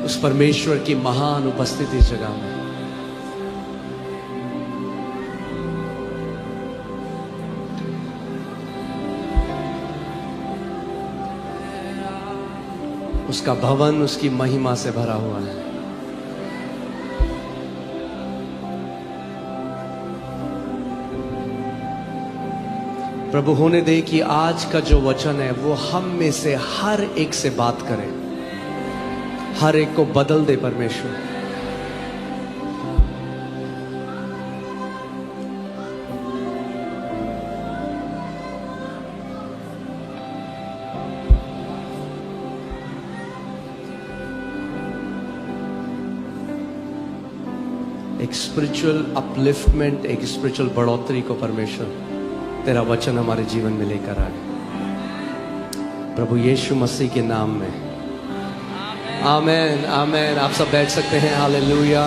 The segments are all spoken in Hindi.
उस परमेश्वर की महान उपस्थिति इस जगह में। उसका भवन उसकी महिमा से भरा हुआ है। प्रभु होने दे कि आज का जो वचन है वो हम में से हर एक से बात करे, हर एक को बदल दे परमेश्वर। एक स्पिरिचुअल अपलिफ्टमेंट, एक स्पिरिचुअल बढ़ोतरी को परमेश्वर तेरा वचन हमारे जीवन में लेकर आए प्रभु यीशु मसीह के नाम में। आमेन आमेन। आप सब बैठ सकते हैं। हालेलुया।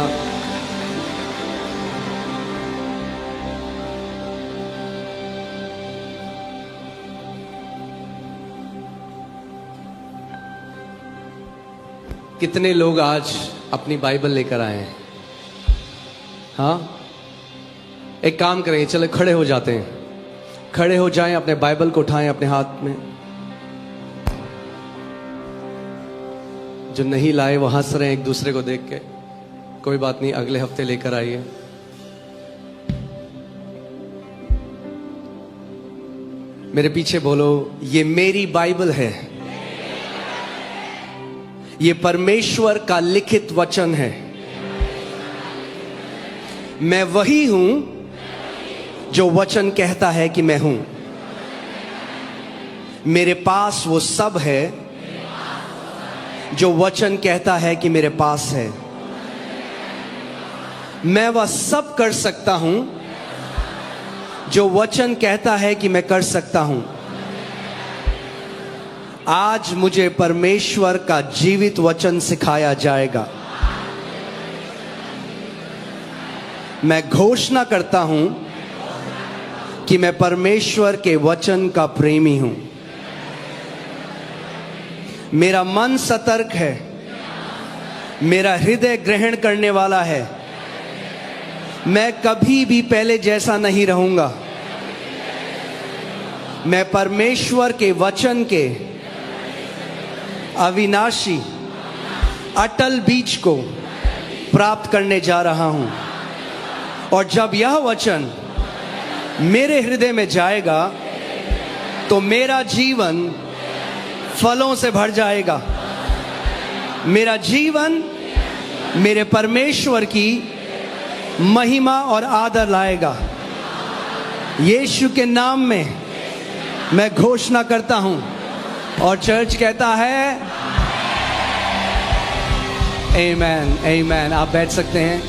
कितने लोग आज अपनी बाइबल लेकर आए हैं? हाँ, एक काम करेंगे, चले खड़े हो जाते हैं। खड़े हो जाएं, अपने बाइबल को उठाएं अपने हाथ में। जो नहीं लाए वो हंस रहे हैं एक दूसरे को देख के। कोई बात नहीं, अगले हफ्ते लेकर आइए। मेरे पीछे बोलो, ये मेरी बाइबल है, ये परमेश्वर का लिखित वचन है। मैं वही हूं जो वचन कहता है कि मैं हूं। मेरे पास वो सब है जो वचन कहता है कि मेरे पास है। मैं वह सब कर सकता हूं जो वचन कहता है कि मैं कर सकता हूं। आज मुझे परमेश्वर का जीवित वचन सिखाया जाएगा। मैं घोषणा करता हूं कि मैं परमेश्वर के वचन का प्रेमी हूं। मेरा मन सतर्क है, मेरा हृदय ग्रहण करने वाला है। मैं कभी भी पहले जैसा नहीं रहूंगा। मैं परमेश्वर के वचन के अविनाशी अटल बीज को प्राप्त करने जा रहा हूं। और जब यह वचन मेरे हृदय में जाएगा तो मेरा जीवन फलों से भर जाएगा। मेरा जीवन मेरे परमेश्वर की महिमा और आदर लाएगा। यीशु के नाम में मैं घोषणा करता हूं। और चर्च कहता है आमेन आमेन। आप बैठ सकते हैं।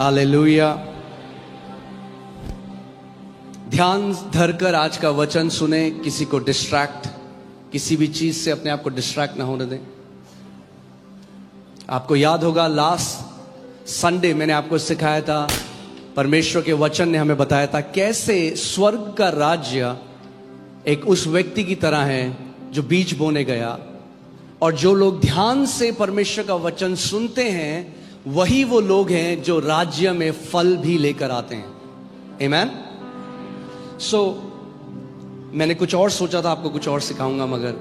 हालेलुया। ध्यान धरकर आज का वचन सुने। किसी को डिस्ट्रैक्ट, किसी भी चीज से अपने आप को डिस्ट्रैक्ट ना होने दें। आपको याद होगा लास्ट संडे मैंने आपको सिखाया था, परमेश्वर के वचन ने हमें बताया था कैसे स्वर्ग का राज्य एक उस व्यक्ति की तरह है जो बीज बोने गया। और जो लोग ध्यान से परमेश्वर का वचन सुनते हैं वही वो लोग हैं जो राज्य में फल भी लेकर आते हैं। आमेन। सो मैंने कुछ और सोचा था, आपको कुछ और सिखाऊंगा, मगर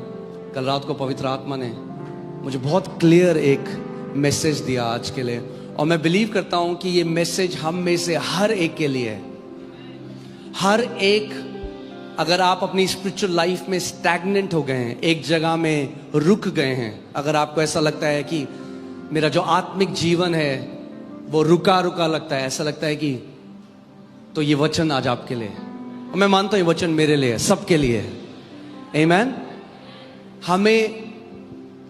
कल रात को पवित्र आत्मा ने मुझे बहुत क्लियर एक मैसेज दिया आज के लिए। और मैं बिलीव करता हूं कि ये मैसेज हम में से हर एक के लिए है। हर एक, अगर आप अपनी स्पिरिचुअल लाइफ में स्टैग्नेंट हो गए हैं, एक जगह में रुक गए हैं, अगर आपको ऐसा लगता है कि मेरा जो आत्मिक जीवन है वो रुका रुका लगता है, ऐसा लगता है कि, तो ये वचन आज आपके लिए है। और मैं मानता हूं ये वचन मेरे लिए है, सबके लिए है। आमेन। हमें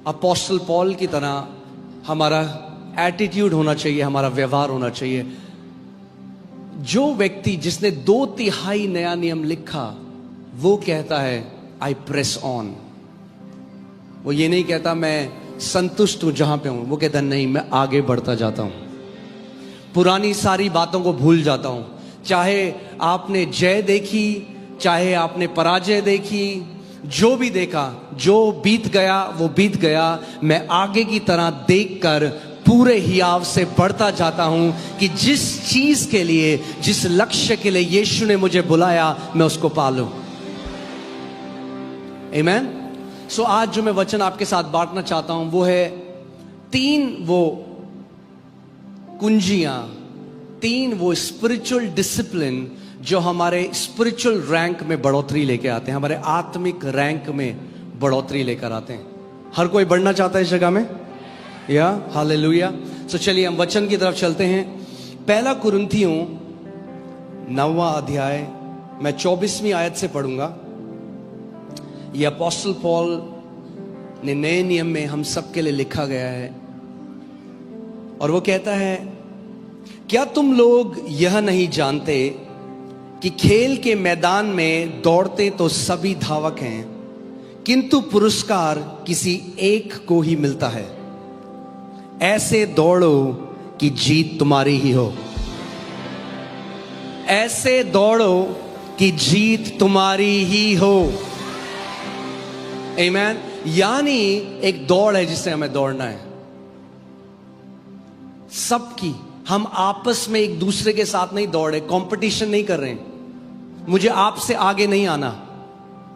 अपोस्टल पॉल की तरह हमारा एटीट्यूड होना चाहिए, हमारा व्यवहार होना चाहिए। जो व्यक्ति जिसने 2/3 नया नियम लिखा वो कहता है आई प्रेस ऑन। वो ये नहीं कहता मैं संतुष्ट हूं जहां पे हूं, वो कहता नहीं, मैं आगे बढ़ता जाता हूं, पुरानी सारी बातों को भूल जाता हूं। चाहे आपने जय देखी, चाहे आपने पराजय देखी, जो भी देखा, जो बीत गया वो बीत गया, मैं आगे की तरह देखकर पूरे हियाव से बढ़ता जाता हूं कि जिस चीज के लिए, जिस लक्ष्य के लिए यीशु ने मुझे बुलाया, मैं उसको पालूं। आमीन। सो आज जो मैं वचन आपके साथ बांटना चाहता हूं वो है 3 वो कुंजियां, 3 वो स्पिरिचुअल डिसिप्लिन जो हमारे स्पिरिचुअल रैंक में बढ़ोतरी लेके आते हैं, हमारे आत्मिक रैंक में बढ़ोतरी लेकर आते हैं। हर कोई बढ़ना चाहता है इस जगह में, या हालेलुया। सो चलिए हम वचन की तरफ चलते हैं। 1 कुरिन्थियों 9वां अध्याय, मैं 24वीं आयत से पढ़ूंगा। ये अपोस्टल पॉल ने नए नियम में हम सबके लिए लिखा गया है, और वो कहता है, क्या तुम लोग यह नहीं जानते कि खेल के मैदान में दौड़ते तो सभी धावक हैं, किंतु पुरस्कार किसी एक को ही मिलता है। ऐसे दौड़ो कि जीत तुम्हारी ही हो। ऐसे दौड़ो कि जीत तुम्हारी ही हो। आमीन। यानी एक दौड़ है जिससे हमें दौड़ना है, सबकी। हम आपस में एक दूसरे के साथ नहीं दौड़ रहे, कंपटीशन नहीं कर रहे हैं। मुझे आपसे आगे नहीं आना,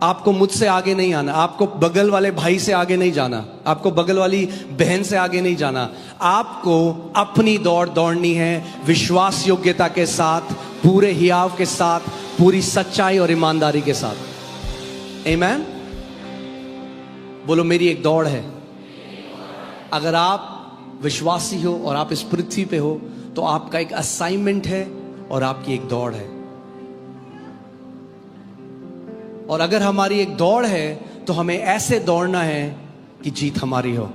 आपको मुझसे आगे नहीं आना, आपको बगल वाले भाई से आगे नहीं जाना, आपको बगल वाली बहन से आगे नहीं जाना। आपको अपनी दौड़ दौड़नी है, विश्वास योग्यता के साथ, पूरे हियाव के साथ, पूरी सच्चाई और ईमानदारी के साथ। आमीन। बोलो, मेरी एक दौड़ है। अगर आप विश्वासी हो और आप इस पृथ्वी पे हो तो आपका एक असाइनमेंट है और आपकी एक दौड़ है। और अगर हमारी एक दौड़ है तो हमें ऐसे दौड़ना है कि जीत हमारी हो।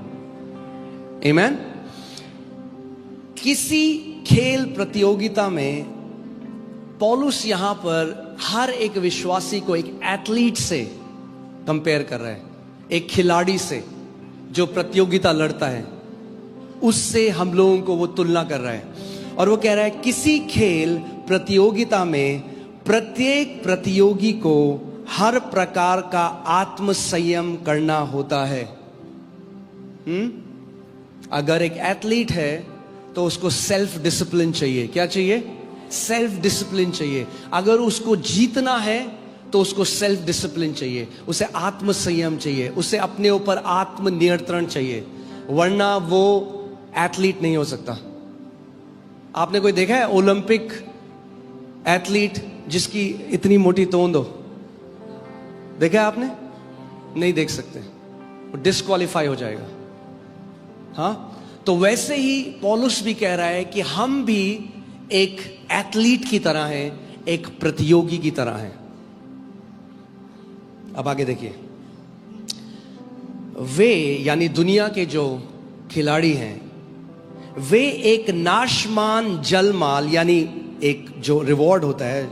आमीन। किसी खेल प्रतियोगिता में पौलुस यहां पर हर एक विश्वासी को एक एथलीट से कंपेयर कर रहा है, एक खिलाड़ी से जो प्रतियोगिता लड़ता है, उससे हम लोगों को वो तुलना कर रहा है। और वो कह रहा है, किसी खेल प्रतियोगिता में प्रत्येक प्रतियोगी को हर प्रकार का आत्म संयम करना होता है। अगर एक एथलीट है तो उसको सेल्फ डिसिप्लिन चाहिए। क्या चाहिए? सेल्फ डिसिप्लिन चाहिए। अगर उसको जीतना है तो उसको सेल्फ डिसिप्लिन चाहिए, उसे आत्म संयम चाहिए, उसे अपने ऊपर आत्म नियंत्रण चाहिए, वरना वो एथलीट नहीं हो सकता। आपने कोई देखा है ओलंपिक एथलीट जिसकी इतनी मोटी तोंद हो? देखा है आपने? नहीं देख सकते, वो डिस्क्वालीफाई हो जाएगा। हाँ, तो वैसे ही पौलुस भी कह रहा है कि हम भी एक एथलीट की तरह हैं, एक प्रतियोगी की तरह हैं। अब आगे देखिए, वे यानी दुनिया के जो खिलाड़ी हैं, वे एक नाशमान जलमाल यानी एक जो रिवॉर्ड होता है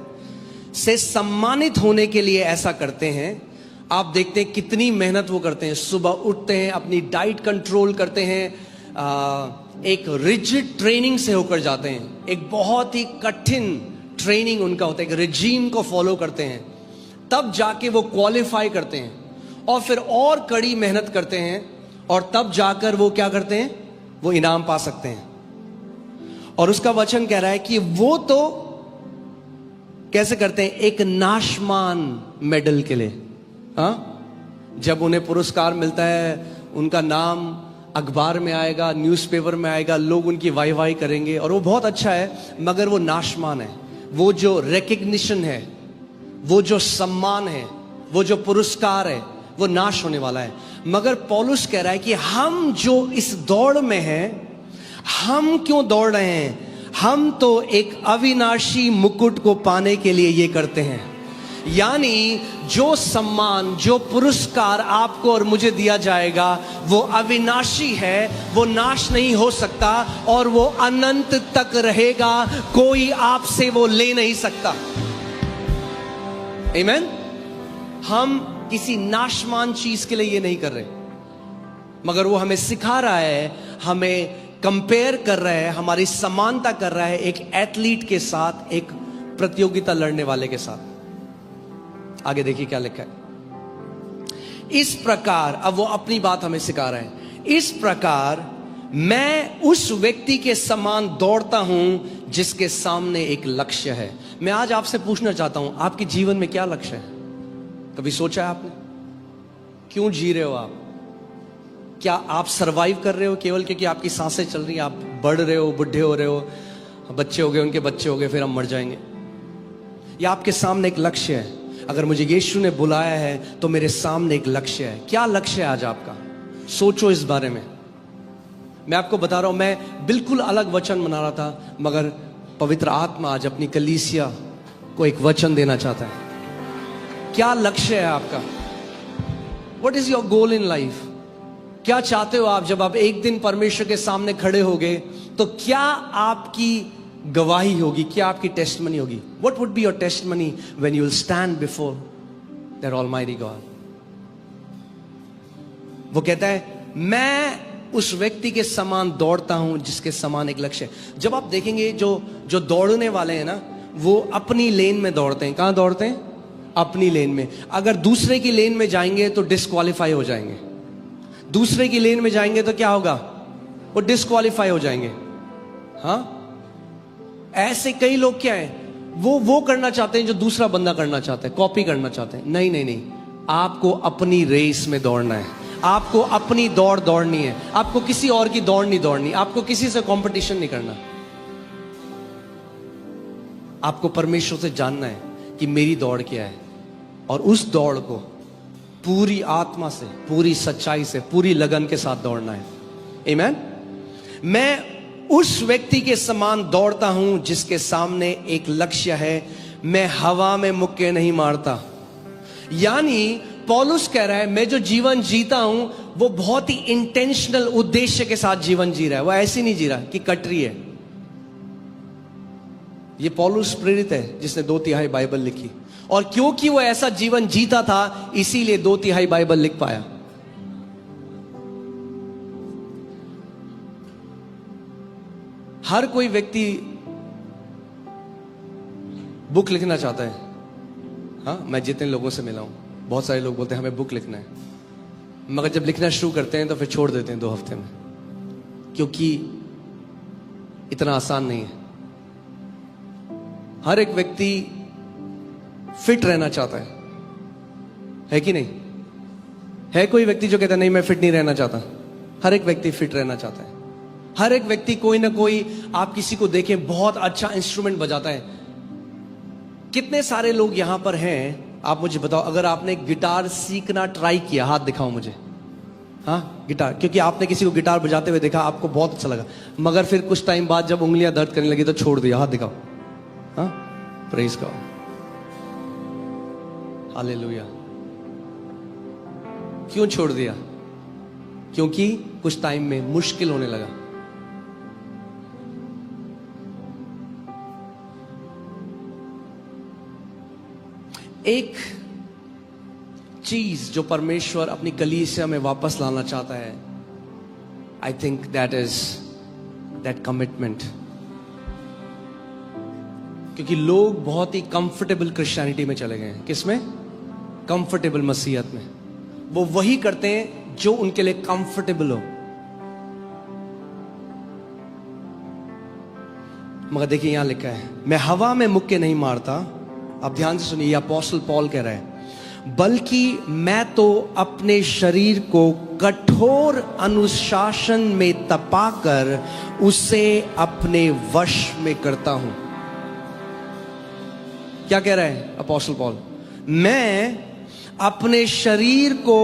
से सम्मानित होने के लिए ऐसा करते हैं। आप देखते हैं कितनी मेहनत वो करते हैं। सुबह उठते हैं, अपनी डाइट कंट्रोल करते हैं, एक रिजिड ट्रेनिंग से होकर जाते हैं। एक बहुत ही कठिन ट्रेनिंग उनका होता है, एक रिजीम को फॉलो करते हैं, तब जाके वो क्वालिफाई करते हैं, और फिर और कड़ी मेहनत करते हैं, और तब जाकर वो क्या करते हैं? वो इनाम पा सकते हैं। और उसका वचन कह रहा है कि वो तो कैसे करते हैं? एक नाशमान मेडल के लिए। हाँ, जब उन्हें पुरस्कार मिलता है, उनका नाम अखबार में आएगा, न्यूज़पेपर में आएगा, लोग उनकी वाई करेंगे, और वो बहुत अच्छा है, मगर वो नाशमान है। वो जो रिकग्निशन है, वो जो सम्मान है, वो जो पुरस्कार है, वो नाश होने वाला है। मगर पौलुस कह रहा है कि हम जो इस दौड़ में हैं, हम क्यों दौड़ रहे हैं? हम तो एक अविनाशी मुकुट को पाने के लिए ये करते हैं। यानी जो सम्मान, जो पुरस्कार आपको और मुझे दिया जाएगा, वो अविनाशी है, वो नाश नहीं हो सकता, और वो अनंत तक रहेगा। कोई आपसे वो ले नहीं सकता। आमीन। हम किसी नाशमान चीज के लिए ये नहीं कर रहे, मगर वो हमें सिखा रहा है, हमें कंपेयर कर रहा है, हमारी समानता कर रहा है एक एथलीट के साथ, एक प्रतियोगिता लड़ने वाले के साथ। आगे देखिए क्या लिखा है। इस प्रकार, अब वो अपनी बात हमें सिखा रहे हैं, इस प्रकार मैं उस व्यक्ति के समान दौड़ता हूं जिसके सामने एक लक्ष्य है। मैं आज आपसे पूछना चाहता हूं, आपके जीवन में क्या लक्ष्य है? कभी सोचा है आपने? क्यों जी रहे हो आप? क्या आप सरवाइव कर रहे हो केवल क्योंकि आपकी सांसें चल रही हैं, आप बढ़ रहे हो, बुढ़े हो रहे हो, बच्चे हो गए, उनके बच्चे हो गए, फिर हम मर जाएंगे? या आपके सामने एक लक्ष्य है? अगर मुझे यीशु ने बुलाया है तो मेरे सामने एक लक्ष्य है। क्या लक्ष्य है आज आपका? सोचो इस बारे में। मैं आपको बता रहा हूं, मैं बिल्कुल अलग वचन बना रहा था, मगर पवित्र आत्मा आज अपनी कलीसिया को एक वचन देना चाहता है। क्या लक्ष्य है आपका? What is your goal in life? क्या चाहते हो आप? जब आप एक दिन परमेश्वर के सामने खड़े होगे तो क्या आपकी गवाही होगी? क्या आपकी टेस्टमनी होगी? What would be your testimony when you will stand before that Almighty God? वो कहता है, मैं उस व्यक्ति के समान दौड़ता हूं जिसके समान एक लक्ष्य है। जब आप देखेंगे जो दौड़ने वाले हैं ना, वो अपनी लेन में दौड़ते हैं। कहां दौड़ते हैं? अपनी लेन में। अगर दूसरे की लेन में जाएंगे तो डिस्क्वालीफाई हो जाएंगे। दूसरे की लेन में जाएंगे तो क्या होगा? वो डिस्क्वालीफाई हो जाएंगे। हाँ, ऐसे कई लोग क्या है, वो करना चाहते हैं जो दूसरा बंदा करना चाहता है, कॉपी करना चाहते हैं। नहीं नहीं नहीं, आपको अपनी रेस में दौड़ना है। आपको अपनी दौड़ दौड़नी है। आपको किसी और की दौड़ नहीं दौड़नी। आपको किसी से कंपटीशन नहीं करना। आपको परमेश्वर से जानना है कि मेरी दौड़ क्या है, और उस दौड़ को पूरी आत्मा से, पूरी सच्चाई से, पूरी लगन के साथ दौड़ना है। आमीन। मैं उस व्यक्ति के समान दौड़ता हूं जिसके सामने एक लक्ष्य है। मैं हवा में मुक्के नहीं मारता। यानी पौलुस कह रहा है, मैं जो जीवन जीता हूं वो बहुत ही इंटेंशनल उद्देश्य के साथ जीवन जी रहा है। वो ऐसे नहीं जी रहा कि कट रही है। ये पौलुस प्रेरित है जिसने 2/3 बाइबल लिखी, और क्योंकि वो ऐसा जीवन जीता था इसीलिए 2/3 बाइबल लिख पाया। हर कोई व्यक्ति बुक लिखना चाहता है। हाँ, मैं जितने लोगों से मिला हूं, बहुत सारे लोग बोलते हैं हमें बुक लिखना है, मगर जब लिखना शुरू करते हैं तो फिर छोड़ देते हैं 2 हफ्ते में, क्योंकि इतना आसान नहीं है। हर एक व्यक्ति फिट रहना चाहता है कि नहीं? है कोई व्यक्ति जो कहता है नहीं मैं फिट नहीं रहना चाहता? हर एक व्यक्ति फिट रहना चाहता है। हर एक व्यक्ति कोई ना कोई, आप किसी को देखें बहुत अच्छा इंस्ट्रूमेंट बजाता है। कितने सारे लोग यहां पर हैं, आप मुझे बताओ, अगर आपने गिटार सीखना ट्राई किया, हाथ दिखाओ मुझे। हाँ, गिटार, क्योंकि आपने किसी को गिटार बजाते हुए देखा, आपको बहुत अच्छा लगा, मगर फिर कुछ टाइम बाद जब उंगलियां दर्द करने लगी तो छोड़ दिया। हाथ दिखाओ। हाँ, प्रेज गॉड, हालेलुया। क्यों छोड़ दिया? क्योंकि कुछ टाइम में मुश्किल होने लगा। एक चीज जो परमेश्वर अपनी कलीसिया में वापस लाना चाहता है, I think that is that commitment. क्योंकि लोग बहुत ही कंफर्टेबल क्रिश्चियनिटी में चले गए हैं। किसमें? कंफर्टेबल मसीहत में। वो वही करते हैं जो उनके लिए कंफर्टेबल हो। मगर देखिए यहां लिखा है, मैं हवा में मुक्के नहीं मारता। अब ध्यान से सुनिए, अपोस्टल पॉल कह रहा है, बल्कि मैं तो अपने शरीर को कठोर अनुशासन में तपाकर उसे अपने वश में करता हूं। क्या कह रहा है अपोस्टल पॉल? मैं अपने शरीर को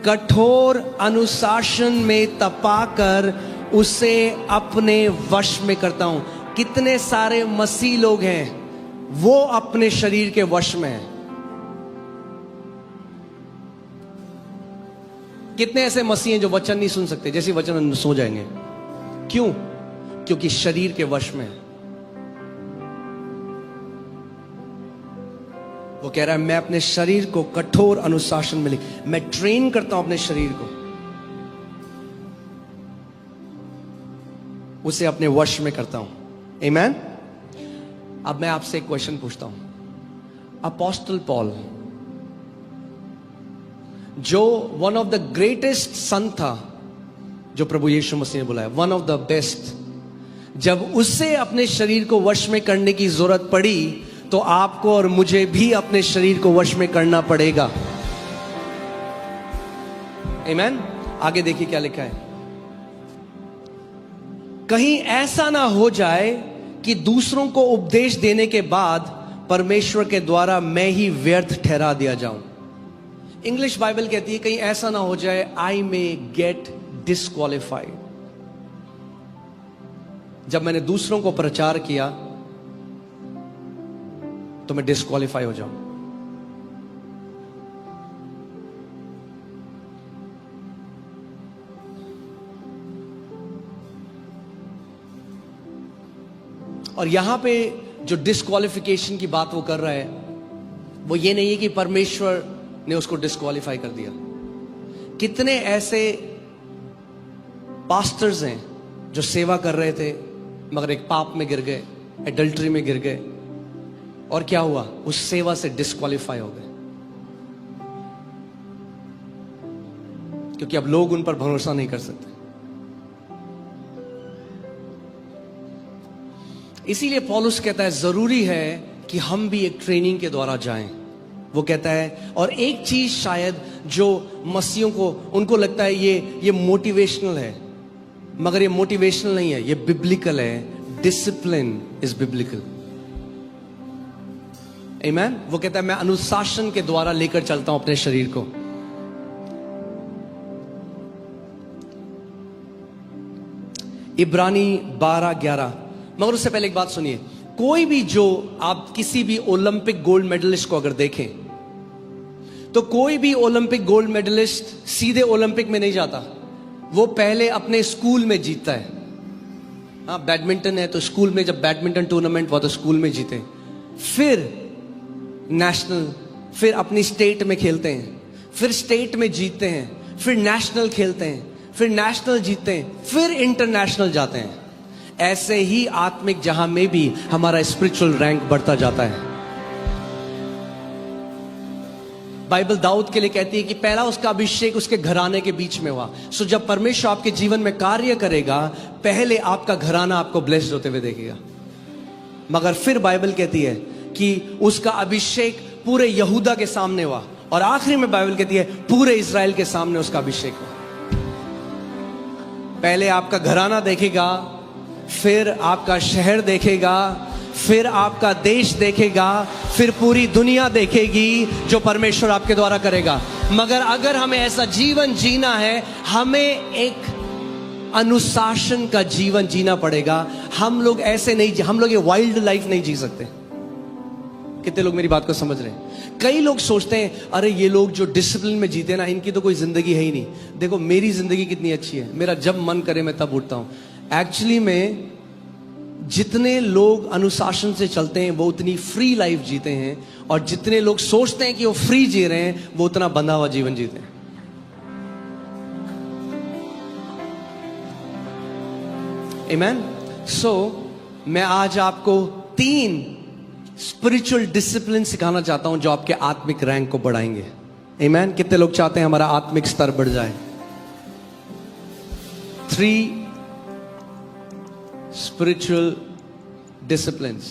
कठोर अनुशासन में तपाकर उसे अपने वश में करता हूं। कितने सारे मसीह लोग हैं वो अपने शरीर के वश में हैं। कितने ऐसे मसीह हैं जो वचन नहीं सुन सकते, जैसे वचन सो जाएंगे। क्यों? क्योंकि शरीर के वश में है। वो कह रहा है, मैं अपने शरीर को कठोर अनुशासन में मैं ट्रेन करता हूं अपने शरीर को, उसे अपने वश में करता हूं। आमीन। अब मैं आपसे एक क्वेश्चन पूछता हूं, अपोस्टल पॉल जो वन ऑफ द ग्रेटेस्ट सन था, जो प्रभु यीशु मसीह ने बुलाया, वन ऑफ द बेस्ट, जब उसे अपने शरीर को वश में करने की जरूरत पड़ी तो आपको और मुझे भी अपने शरीर को वश में करना पड़ेगा। आमीन। आगे देखिए क्या लिखा है। कहीं ऐसा ना हो जाए कि दूसरों को उपदेश देने के बाद परमेश्वर के द्वारा मैं ही व्यर्थ ठहरा दिया जाऊं। इंग्लिश बाइबल कहती है कहीं ऐसा ना हो जाए, आई मे गेट डिस्क्वालिफाइड। जब मैंने दूसरों को प्रचार किया तो मैं डिस्क्वालिफाई हो जाऊं। और यहां पे जो डिस्क्वालिफिकेशन की बात वो कर रहा है, वो ये नहीं है कि परमेश्वर ने उसको डिस्क्वालिफाई कर दिया। कितने ऐसे पास्टर्स हैं जो सेवा कर रहे थे मगर एक पाप में गिर गए, एडल्ट्री में गिर गए, और क्या हुआ, उस सेवा से डिस्क्वालिफाई हो गए, क्योंकि अब लोग उन पर भरोसा नहीं कर सकते। इसीलिए पौलुस कहता है जरूरी है कि हम भी एक ट्रेनिंग के द्वारा जाएं। वो कहता है, और एक चीज शायद जो मसीहों को, उनको लगता है ये मोटिवेशनल है, मगर ये मोटिवेशनल नहीं है, ये बिब्लिकल है। Discipline is biblical. आमीन। वो कहता है मैं अनुशासन के द्वारा लेकर चलता हूं अपने शरीर को। इब्रानी 12:11। मगर उससे पहले एक बात सुनिए, कोई भी जो आप किसी भी ओलंपिक गोल्ड मेडलिस्ट को अगर देखें तो कोई भी ओलंपिक गोल्ड मेडलिस्ट सीधे ओलंपिक में नहीं जाता, वो पहले अपने स्कूल में जीतता है। हाँ, बैडमिंटन है तो स्कूल में जब बैडमिंटन टूर्नामेंट हुआ तो स्कूल में जीते, फिर नेशनल, फिर अपनी स्टेट में खेलते हैं, फिर स्टेट में जीतते हैं, फिर नेशनल खेलते हैं, फिर नेशनल जीतते हैं, फिर इंटरनेशनल जाते हैं। ऐसे ही आत्मिक जहां में भी हमारा स्पिरिचुअल रैंक बढ़ता जाता है। बाइबल दाऊद के लिए कहती है कि पहला उसका अभिषेक उसके घराने के बीच में हुआ। सो जब परमेश्वर आपके जीवन में कार्य करेगा, पहले आपका घराना आपको ब्लेस्ड होते हुए देखेगा, मगर फिर बाइबल कहती है कि उसका अभिषेक पूरे यहूदा के सामने हुआ, और आखिरी में बाइबल कहती है पूरे इज़राइल के सामने उसका अभिषेक हुआ। पहले आपका घराना देखेगा, फिर आपका शहर देखेगा, फिर आपका देश देखेगा, फिर पूरी दुनिया देखेगी जो परमेश्वर आपके द्वारा करेगा। मगर अगर हमें ऐसा जीवन जीना है, हमें एक अनुशासन का जीवन जीना पड़ेगा। हम लोग ऐसे नहीं, हम लोग ये वाइल्ड लाइफ नहीं जी सकते। कितने लोग मेरी बात को समझ रहे हैं? कई लोग सोचते हैं अरे ये लोग जो डिसिप्लिन में जीते ना, इनकी तो कोई जिंदगी है ही नहीं। देखो मेरी जिंदगी कितनी अच्छी है, मेरा जब मन करे मैं तब उठता हूं। एक्चुअली में जितने लोग अनुशासन से चलते हैं वो उतनी फ्री लाइफ जीते हैं, और जितने लोग सोचते हैं कि वो फ्री जी रहे हैं वो उतना बंधा हुआ जीवन जीते हैं। आमीन। सो मैं आज आपको 3 स्पिरिचुअल डिसिप्लिन सिखाना चाहता हूं जो आपके आत्मिक रैंक को बढ़ाएंगे। आमीन। कितने लोग चाहते हैं हमारा आत्मिक स्तर बढ़ जाए? 3 स्पिरिचुअल डिसिप्लिन्स।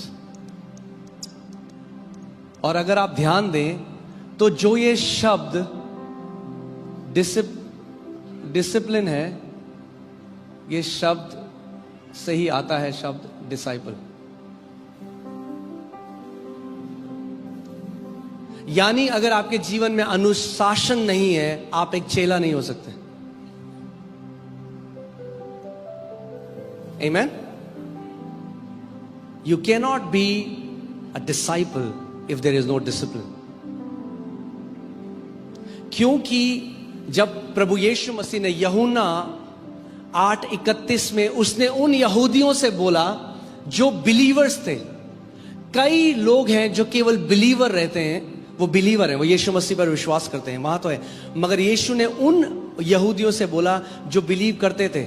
और अगर आप ध्यान दें तो जो ये शब्द डिसिप्लिन है, ये शब्द से ही आता है शब्द डिसाइपल। यानी अगर आपके जीवन में अनुशासन नहीं है, आप एक चेला नहीं हो सकते। आमीन। You cannot be a disciple if there is no discipline. क्योंकि जब प्रभु यीशु मसीह ने यूहन्ना 8:31 में उसने उन यहूदियों से बोला जो बिलीवर्स थे। कई लोग हैं जो केवल बिलीवर रहते हैं, वो बिलीवर हैं, वो यीशु मसीह पर विश्वास करते हैं, वहां तो है, मगर यीशु ने उन यहूदियों से बोला जो बिलीव करते थे।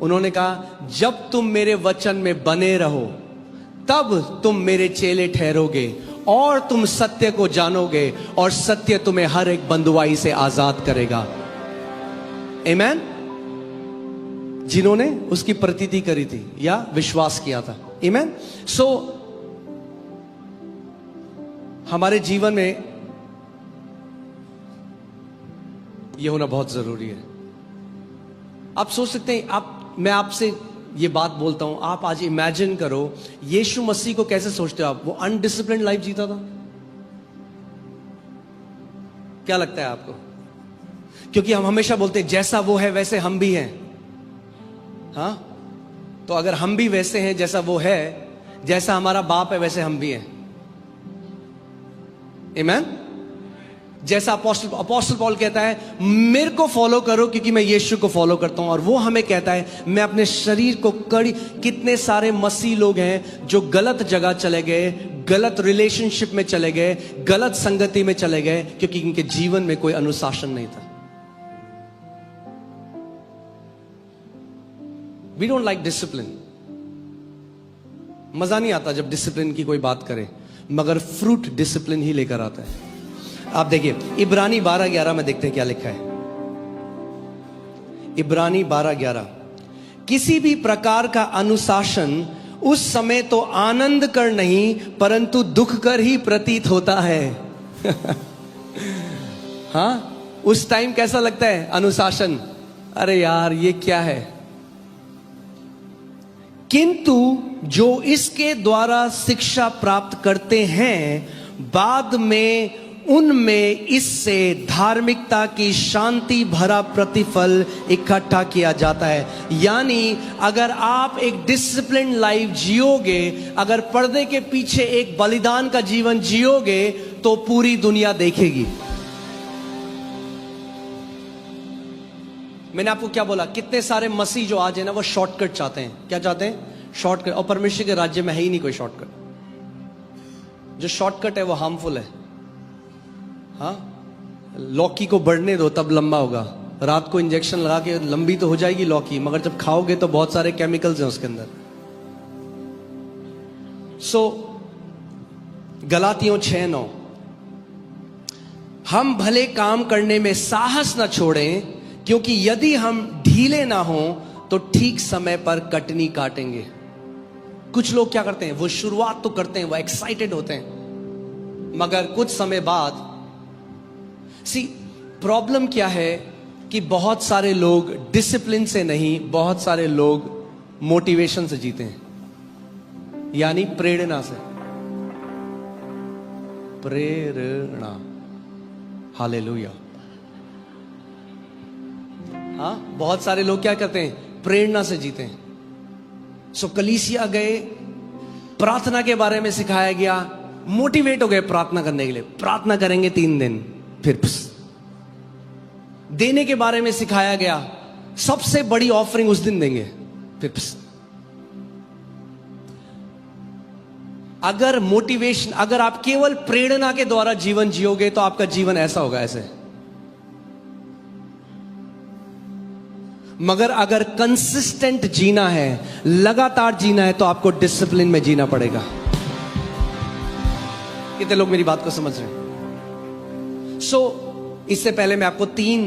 उन्होंने कहा जब तुम मेरे वचन में बने रहो तब तुम मेरे चेले ठहरोगे और तुम सत्य को जानोगे और सत्य तुम्हें हर एक बंधुआई से आजाद करेगा। आमेन। जिन्होंने उसकी प्रतीति करी थी या विश्वास किया था। आमेन। सो हमारे जीवन में यह होना बहुत जरूरी है। आप सोच सकते हैं, मैं आपसे ये बात बोलता हूं, आप आज इमेजिन करो यीशु मसीह को कैसे सोचते हो आप? वो अनडिसिप्लिन्ड लाइफ जीता था। क्या लगता है आपको? क्योंकि हम हमेशा बोलते हैं जैसा वो है वैसे हम भी हैं। हाँ, तो अगर हम भी वैसे हैं जैसा वो है, जैसा हमारा बाप है वैसे हम भी हैं। आमेन। जैसा अपोस्टल पॉल कहता है मेरे को फॉलो करो क्योंकि मैं यीशु को फॉलो करता हूं, और वो हमें कहता है मैं अपने शरीर को कितने सारे मसीह लोग हैं जो गलत जगह चले गए, गलत रिलेशनशिप में चले गए, गलत संगति में चले गए क्योंकि इनके जीवन में कोई अनुशासन नहीं था। We don't like discipline. मजा नहीं आता जब डिसिप्लिन की कोई बात करे, मगर फ्रूट डिसिप्लिन ही लेकर आता है। आप देखिए इब्रानी 12:11 में देखते हैं क्या लिखा है। इब्रानी 12:11, किसी भी प्रकार का अनुशासन उस समय तो आनंद कर नहीं परंतु दुख कर ही प्रतीत होता है। हाँ, उस टाइम कैसा लगता है अनुशासन? अरे यार ये क्या है? किंतु जो इसके द्वारा शिक्षा प्राप्त करते हैं बाद में उनमें इससे धार्मिकता की शांति भरा प्रतिफल इकट्ठा किया जाता है। यानी अगर आप एक डिसिप्लिन लाइफ जियोगे, अगर पर्दे के पीछे एक बलिदान का जीवन जियोगे तो पूरी दुनिया देखेगी। मैंने आपको क्या बोला? कितने सारे मसीह जो आज है ना वो शॉर्टकट चाहते हैं। क्या चाहते हैं? शॉर्टकट। और परमेश्वर के राज्य में है ही नहीं कोई शॉर्टकट। जो शॉर्टकट है वो हार्मफुल है। हाँ, लौकी को बढ़ने दो तब लंबा होगा। रात को इंजेक्शन लगा के लंबी तो हो जाएगी लौकी, मगर जब खाओगे तो बहुत सारे केमिकल्स हैं उसके अंदर। गलातियों 6:9, हम भले काम करने में साहस न छोड़ें क्योंकि यदि हम ढीले ना हो तो ठीक समय पर कटनी काटेंगे। कुछ लोग क्या करते हैं? वो शुरुआत तो करते हैं, वो एक्साइटेड होते हैं, मगर कुछ समय बाद प्रॉब्लम क्या है कि बहुत सारे लोग डिसिप्लिन से नहीं, बहुत सारे लोग मोटिवेशन से जीते हैं, यानी प्रेरणा से। प्रेरणा, हालेलुया। हाँ, बहुत सारे लोग क्या करते हैं? प्रेरणा से जीते हैं। कलीसिया गए, प्रार्थना के बारे में सिखाया गया, मोटिवेट हो गए प्रार्थना करने के लिए। प्रार्थना करेंगे 3 दिन, फिर देने के बारे में सिखाया गया, सबसे बड़ी ऑफरिंग उस दिन देंगे, फिर अगर मोटिवेशन, अगर आप केवल प्रेरणा के द्वारा जीवन जियोगे तो आपका जीवन ऐसा होगा, ऐसे। मगर अगर कंसिस्टेंट जीना है, लगातार जीना है, तो आपको डिसिप्लिन में जीना पड़ेगा। कितने लोग मेरी बात को समझ रहे हैं? इससे पहले मैं आपको 3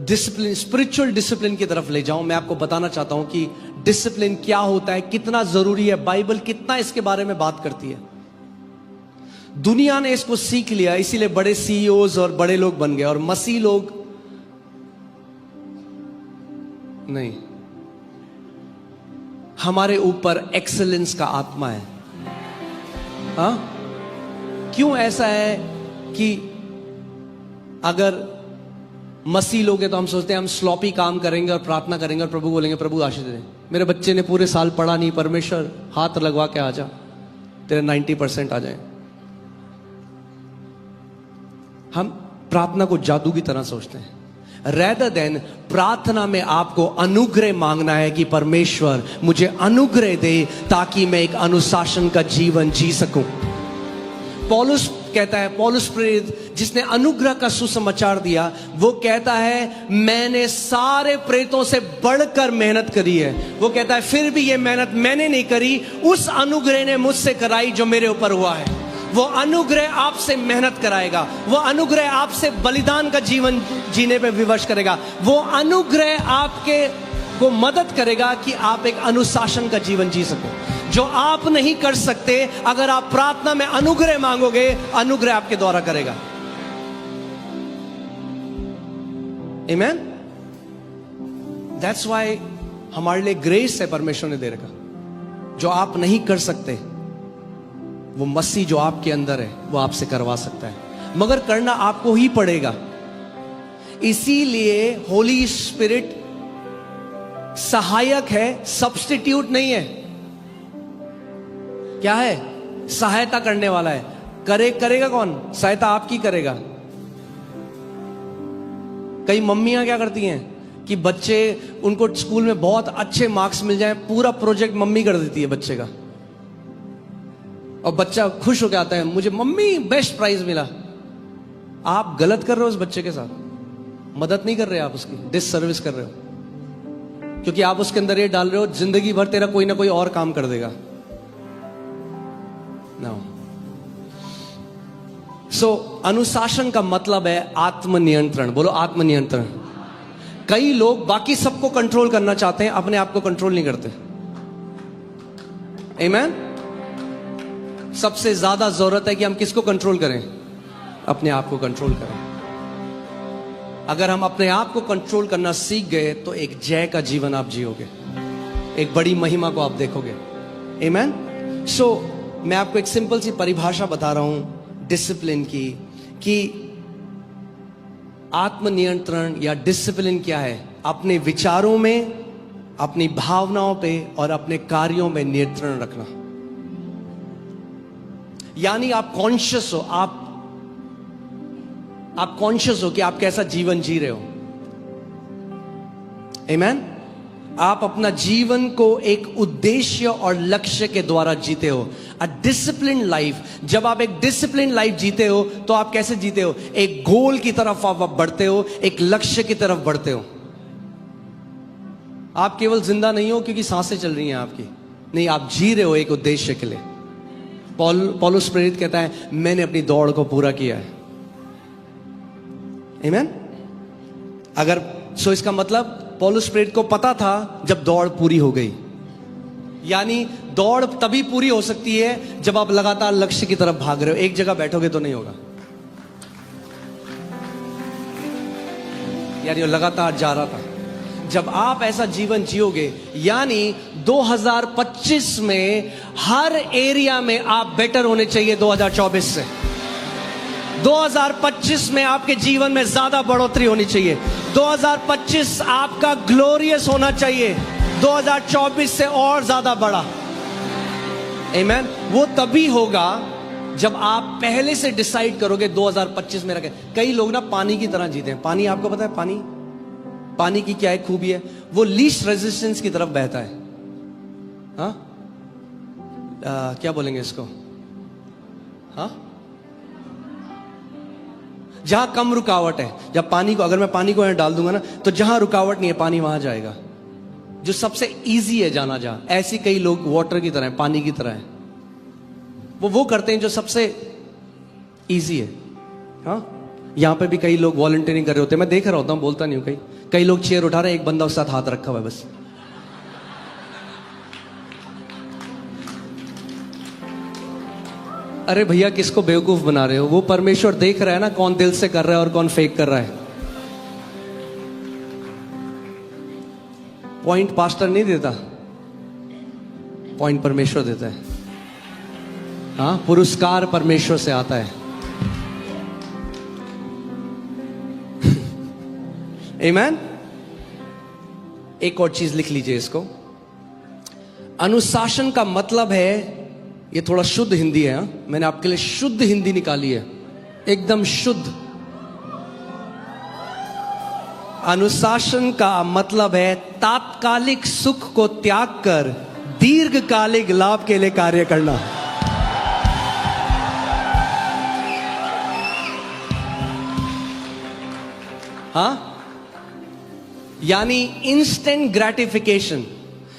डिसिप्लिन, स्पिरिचुअल डिसिप्लिन की तरफ ले जाऊं। मैं आपको बताना चाहता हूं कि डिसिप्लिन क्या होता है, कितना जरूरी है, बाइबल कितना इसके बारे में बात करती है। दुनिया ने इसको सीख लिया, इसीलिए बड़े सीईओज और बड़े लोग बन गए, और मसीह लोग नहीं। हमारे ऊपर एक्सेलेंस का आत्मा है। हाँ, क्यों ऐसा है कि अगर मसीह लोग हैं तो हम सोचते हैं हम स्लॉपी काम करेंगे और प्रार्थना करेंगे और प्रभु बोलेंगे प्रभु आशीष दे। मेरे बच्चे ने पूरे साल पढ़ा नहीं, परमेश्वर हाथ लगवा के आ जा, तेरे 90% आ जाए। हम प्रार्थना को जादू की तरह सोचते हैं, रेदर देन प्रार्थना में आपको अनुग्रह मांगना है कि परमेश्वर मुझे अनुग्रह दे ताकि मैं एक अनुशासन का जीवन जी सकूं। पौलुस कहता है, पौलुस प्रेरित जिसने अनुग्रह का सुसमाचार दिया, वो कहता है मैंने सारे प्रेरितों से बढ़कर मेहनत करी है। वो कहता है फिर भी ये मेहनत मैंने नहीं करी, उस अनुग्रह ने मुझसे कराई जो मेरे ऊपर हुआ है। वो अनुग्रह आपसे मेहनत कराएगा, वो अनुग्रह आपसे बलिदान का जीवन जीने पे विवश करेगा, वो अनुग्रह आपके को मदद करेगा कि आप एक अनुशासन का जीवन जी सको। जो आप नहीं कर सकते, अगर आप प्रार्थना में अनुग्रह मांगोगे, अनुग्रह आपके द्वारा करेगा। आमेन। दैट्स व्हाई हमारे लिए ग्रेस है, परमेश्वर ने दे रखा। जो आप नहीं कर सकते, वो मसीह जो आपके अंदर है वो आपसे करवा सकता है, मगर करना आपको ही पड़ेगा। इसीलिए होली स्पिरिट सहायक है, सब्स्टिट्यूट नहीं है। क्या है? सहायता करने वाला है। करेगा कौन? सहायता आपकी करेगा। कई मम्मियां क्या करती हैं कि बच्चे, उनको स्कूल में बहुत अच्छे मार्क्स मिल जाएं, पूरा प्रोजेक्ट मम्मी कर देती है बच्चे का, और बच्चा खुश होकर आता है, मुझे मम्मी बेस्ट प्राइज मिला। आप गलत कर रहे हो उस बच्चे के साथ, मदद नहीं कर रहे, आप उसकी डिस सर्विस कर रहे हो, क्योंकि आप उसके अंदर ये डाल रहे हो जिंदगी भर तेरा कोई ना कोई और काम कर देगा। नो। सो अनुशासन का मतलब है आत्मनियंत्रण। बोलो आत्मनियंत्रण। कई लोग बाकी सबको कंट्रोल करना चाहते हैं, अपने आप को कंट्रोल नहीं करते। आमेन। सबसे ज्यादा जरूरत है कि हम किसको कंट्रोल करें? अपने आप को कंट्रोल करें। अगर हम अपने आप को कंट्रोल करना सीख गए तो एक जय का जीवन आप जियोगे, एक बड़ी महिमा को आप देखोगे। आमेन। सो मैं आपको एक सिंपल सी परिभाषा बता रहा हूं डिसिप्लिन की, कि आत्मनियंत्रण या डिसिप्लिन क्या है? अपने विचारों में, अपनी भावनाओं पे और अपने कार्यों में नियंत्रण रखना। यानी आप कॉन्शियस हो, आप कॉन्शियस हो कि आप कैसा जीवन जी रहे हो। आमेन। आप अपना जीवन को एक उद्देश्य और लक्ष्य के द्वारा जीते हो। अ डिसिप्लिन लाइफ, जब आप एक डिसिप्लिन लाइफ जीते हो तो आप कैसे जीते हो? एक गोल की तरफ आप बढ़ते हो, एक लक्ष्य की तरफ बढ़ते हो। आप केवल जिंदा नहीं हो क्योंकि सांसें चल रही हैं आपकी, नहीं, आप जी रहे हो एक उद्देश्य के लिए। पौलुस प्रेरित कहता है, मैंने अपनी दौड़ को पूरा किया है। आमेन। अगर सो इसका मतलब पौलुस प्रेरित को पता था जब दौड़ पूरी हो गई। यानी दौड़ तभी पूरी हो सकती है जब आप लगातार लक्ष्य की तरफ भाग रहे हो। एक जगह बैठोगे तो नहीं होगा। यानी वो लगातार जा रहा था। जब आप ऐसा जीवन जियोगे, यानी 2025 में हर एरिया में आप बेटर होने चाहिए 2024 से। 2025 में आपके जीवन में ज्यादा बढ़ोतरी होनी चाहिए। 2025 आपका ग्लोरियस होना चाहिए, 2024 से और ज्यादा बड़ा। आमेन। वो तभी होगा जब आप पहले से डिसाइड करोगे 2025 में रखें। कई लोग ना पानी की तरह जीते हैं। पानी, आपको पता है पानी की क्या एक खूबी है? वो लीस्ट रेजिस्टेंस की तरफ बहता है। हाँ, क्या बोलेंगे इसको? हाँ, जहां कम रुकावट है। जब पानी को, अगर मैं पानी को यहां डाल दूंगा ना, तो जहां रुकावट नहीं है पानी वहां जाएगा। जो सबसे इजी है जाना जहां, ऐसी कई लोग वाटर की तरह है, पानी की तरह है। वो करते हैं जो सबसे इजी है। हाँ, यहां पे भी कई लोग वॉलंटियरिंग कर रहे होते हैं, मैं देख रहा होता हूं, बोलता नहीं हूं। कई लोग चेयर उठा रहे हैं, एक बंदा उसके साथ हाथ रखा हुआ है बस। अरे भैया, किसको बेवकूफ बना रहे हो? वो परमेश्वर देख रहा है ना, कौन दिल से कर रहा है और कौन फेक कर रहा है। पॉइंट पास्टर नहीं देता, पॉइंट परमेश्वर देता है। हाँ, पुरस्कार परमेश्वर से आता है। आमेन। एक और चीज लिख लीजिए इसको। अनुशासन का मतलब है, ये थोड़ा शुद्ध हिंदी है। मैंने आपके लिए शुद्ध हिंदी निकाली है, एकदम शुद्ध। अनुशासन का मतलब है तात्कालिक सुख को त्याग कर दीर्घकालिक लाभ के लिए कार्य करना। हाँ, यानी इंस्टेंट ग्रेटिफिकेशन।